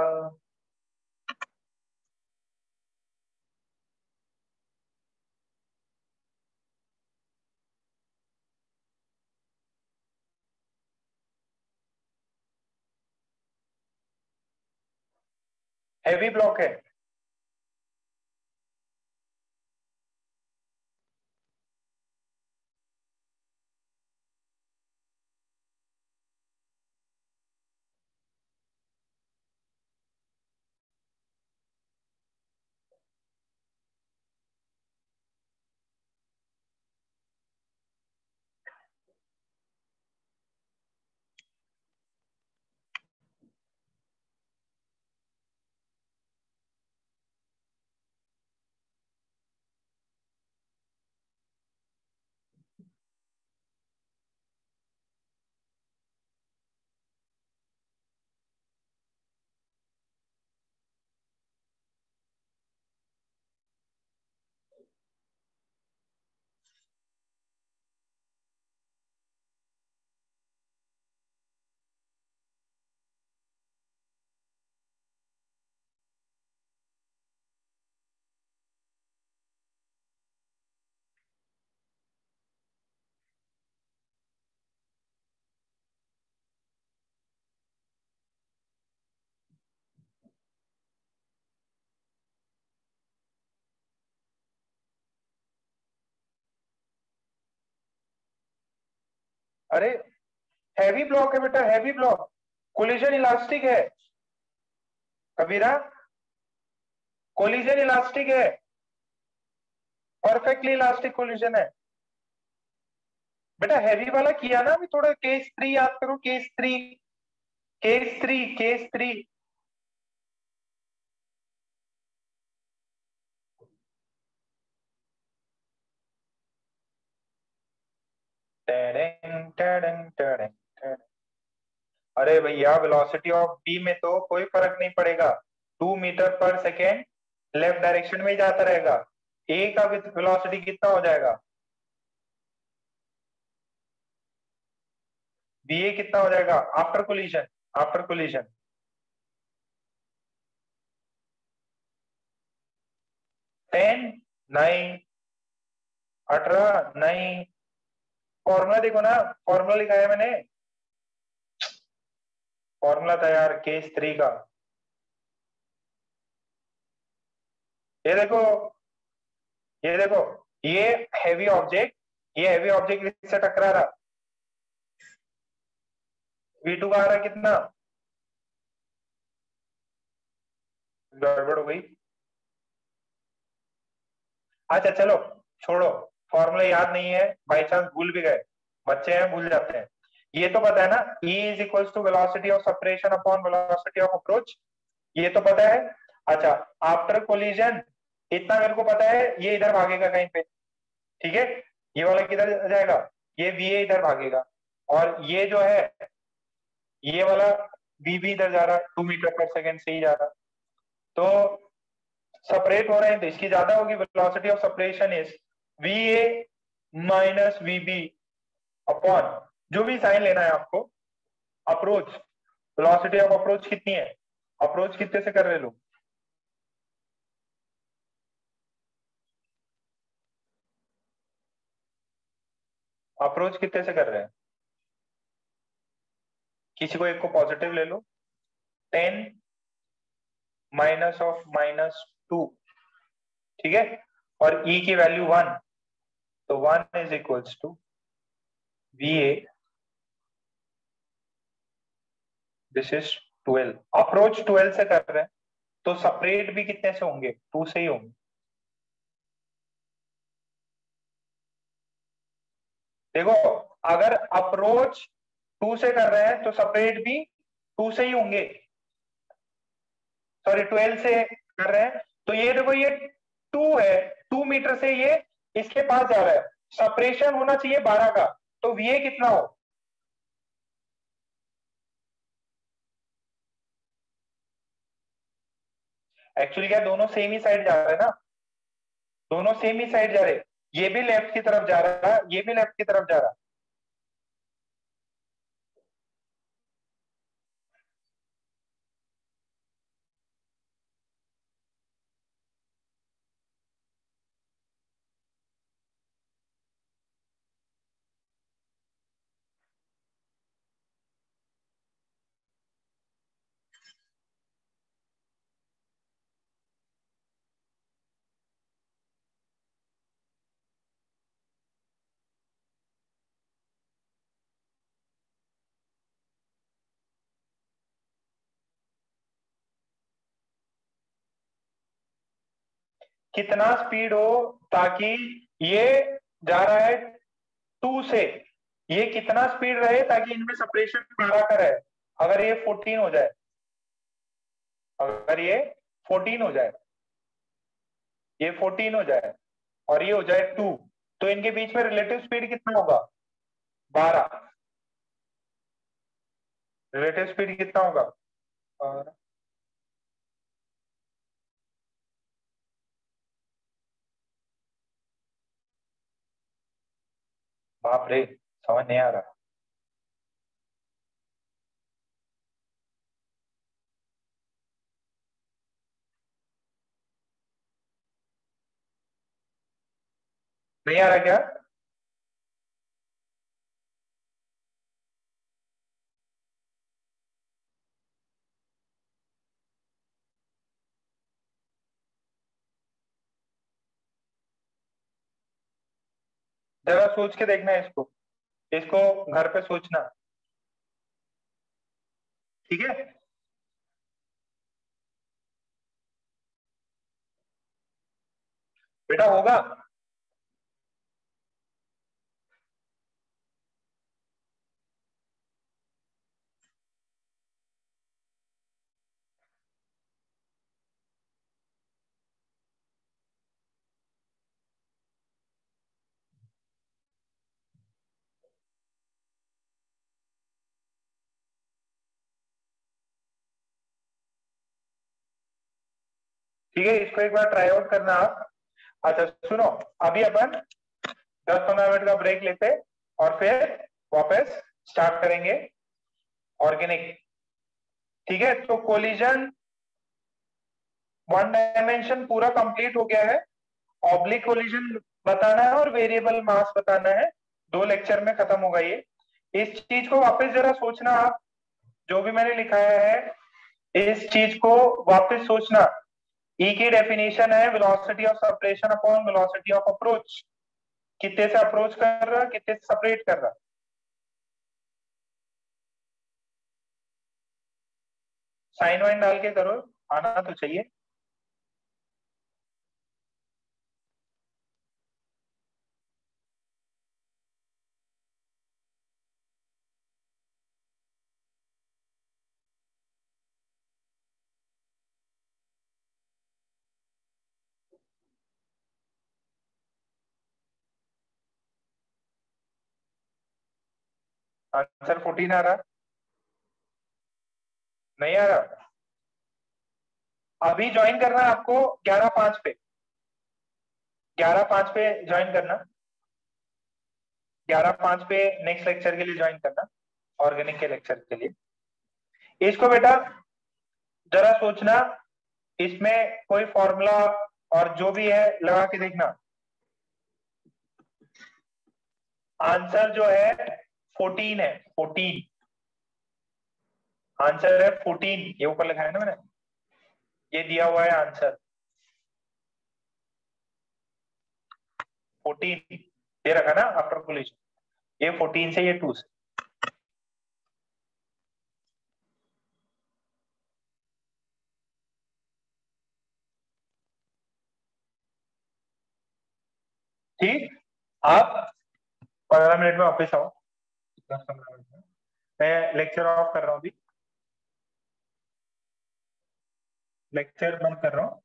[SPEAKER 1] Heavy block है, अरे heavy block है बेटा, heavy block, collision elastic है कबीरा, collision elastic है, परफेक्टली इलास्टिक कोलिजन है बेटा। हैवी वाला किया ना अभी, थोड़ा केस 3 याद करो, केस 3, केस 3, केस 3। अरे भैया वेलोसिटी ऑफ बी में तो कोई फर्क नहीं पड़ेगा, 2 मीटर पर सेकेंड लेफ्ट डायरेक्शन में ही जाता रहेगा। ए का वेलोसिटी कितना हो जाएगा, बी ए कितना हो जाएगा after collision, after collision 10, 9, 18, 9। Formula देखो ना, फॉर्मूला लिखा है मैंने, फॉर्मूला था यार केस 3 का। ये देखो, ये देखो, ये हैवी ऑब्जेक्ट, ये हैवी ऑब्जेक्ट इससे टकरा रहा, V2 का आ रहा कितना, गड़बड़ हो गई। अच्छा चलो छोड़ो, फॉर्मूला याद नहीं है, बाई चांस भूल भी गए, बच्चे हैं भूल जाते हैं। ये तो पता है ना, E is equals to velocity of separation upon velocity of approach, ये तो पता है। अच्छा, आफ्टर कोलिजन इतना मेरे को पता है, ये इधर भागेगा कहीं पे, ठीक है, ये वाला किधर जाएगा, ये VA इधर भागेगा, और ये जो है ये वाला V भी इधर जा रहा, 2 मीटर पर सेकेंड से ही जा रहा, तो सेपरेट हो रहे हैं तो इसकी ज्यादा होगी, velocity of separation is VA minus VB upon जो भी साइन लेना है आपको, अप्रोच, वेलोसिटी ऑफ अप्रोच कितनी है, अप्रोच कितने से कर रहे लोग, अप्रोच कितने से कर रहे हैं, किसी को एक को पॉजिटिव ले लो, 10 माइनस ऑफ -2, ठीक है, और E की वैल्यू 1, तो 1 is equals to VA, this is 12, approach 12 से कर रहे हैं, तो सेपरेट भी कितने से होंगे, 2 से ही होंगे। देखो अगर अप्रोच 2 से कर रहे हैं तो सेपरेट भी 2 से ही होंगे, सॉरी 12 से कर रहे हैं, तो ये देखो ये 2 है, 2 मीटर से ये इसके पास जा रहा है, सेपरेशन होना चाहिए 12 का, तो VA कितना हो, एक्चुअली क्या दोनों सेम ही साइड जा रहे हैं ना, दोनों सेम ही साइड जा रहे, ये भी लेफ्ट की तरफ जा रहा है, ये भी लेफ्ट की तरफ जा रहा है, कितना स्पीड हो ताकि ये जा रहा है 2 से, ये कितना स्पीड रहे ताकि इनमें सेपरेशन 12 का रहे, अगर ये 14 हो जाए, अगर ये 14 हो जाए, ये 14 हो जाए और ये हो जाए 2, तो इनके बीच में रिलेटिव स्पीड कितना होगा, 12, रिलेटिव स्पीड कितना होगा, 12। बाप रे, समझ नहीं आ रहा, नहीं आ रहा क्या, जरा सोच के देखना है इसको, इसको घर पे सोचना, ठीक है, बेटा होगा, ठीक है, इसको एक बार ट्राई आउट करना आप। अच्छा सुनो, अभी अपन 10-15 मिनट का ब्रेक लेते और फिर वापस स्टार्ट करेंगे ऑर्गेनिक, ठीक है, तो कोलिजन 1 डायमेंशन पूरा कंप्लीट हो गया है, ऑब्लिक कोलिजन बताना है और वेरिएबल मास बताना है, 2 लेक्चर में खत्म होगा ये। इस चीज को वापस जरा सोचना आप, जो भी मैंने लिखाया है इस चीज को वापस सोचना, ई की डेफिनेशन है velocity of separation upon velocity of approach. कितने से अप्रोच कर रहा, कितने से सेपरेट कर रहा। साइन वाइन डाल के करो, आना तो चाहिए। आंसर 14 आ रहा, नहीं आ रहा। अभी ज्वाइन करना है आपको 11:05 पे, 11:05 पे ज्वाइन करना, 11:05 पे नेक्स्ट लेक्चर के लिए ज्वाइन करना, ऑर्गेनिक के लेक्चर के लिए। इसको बेटा जरा सोचना, इसमें कोई फॉर्मूला और जो भी है लगा के देखना। आंसर जो है 14 है, 14 आंसर है 14। ये ऊपर लिखा है ना मैंने, ये दिया हुआ है आंसर 14 ये रखा ना आफ्टर कोलिजन, ये 14 से ये 2 से। ठीक, आप 15 मिनट में वापस आओ, 10-15 मिनट में। मैं लेक्चर ऑफ कर रहा हूँ, अभी लेक्चर बंद कर रहा हूँ।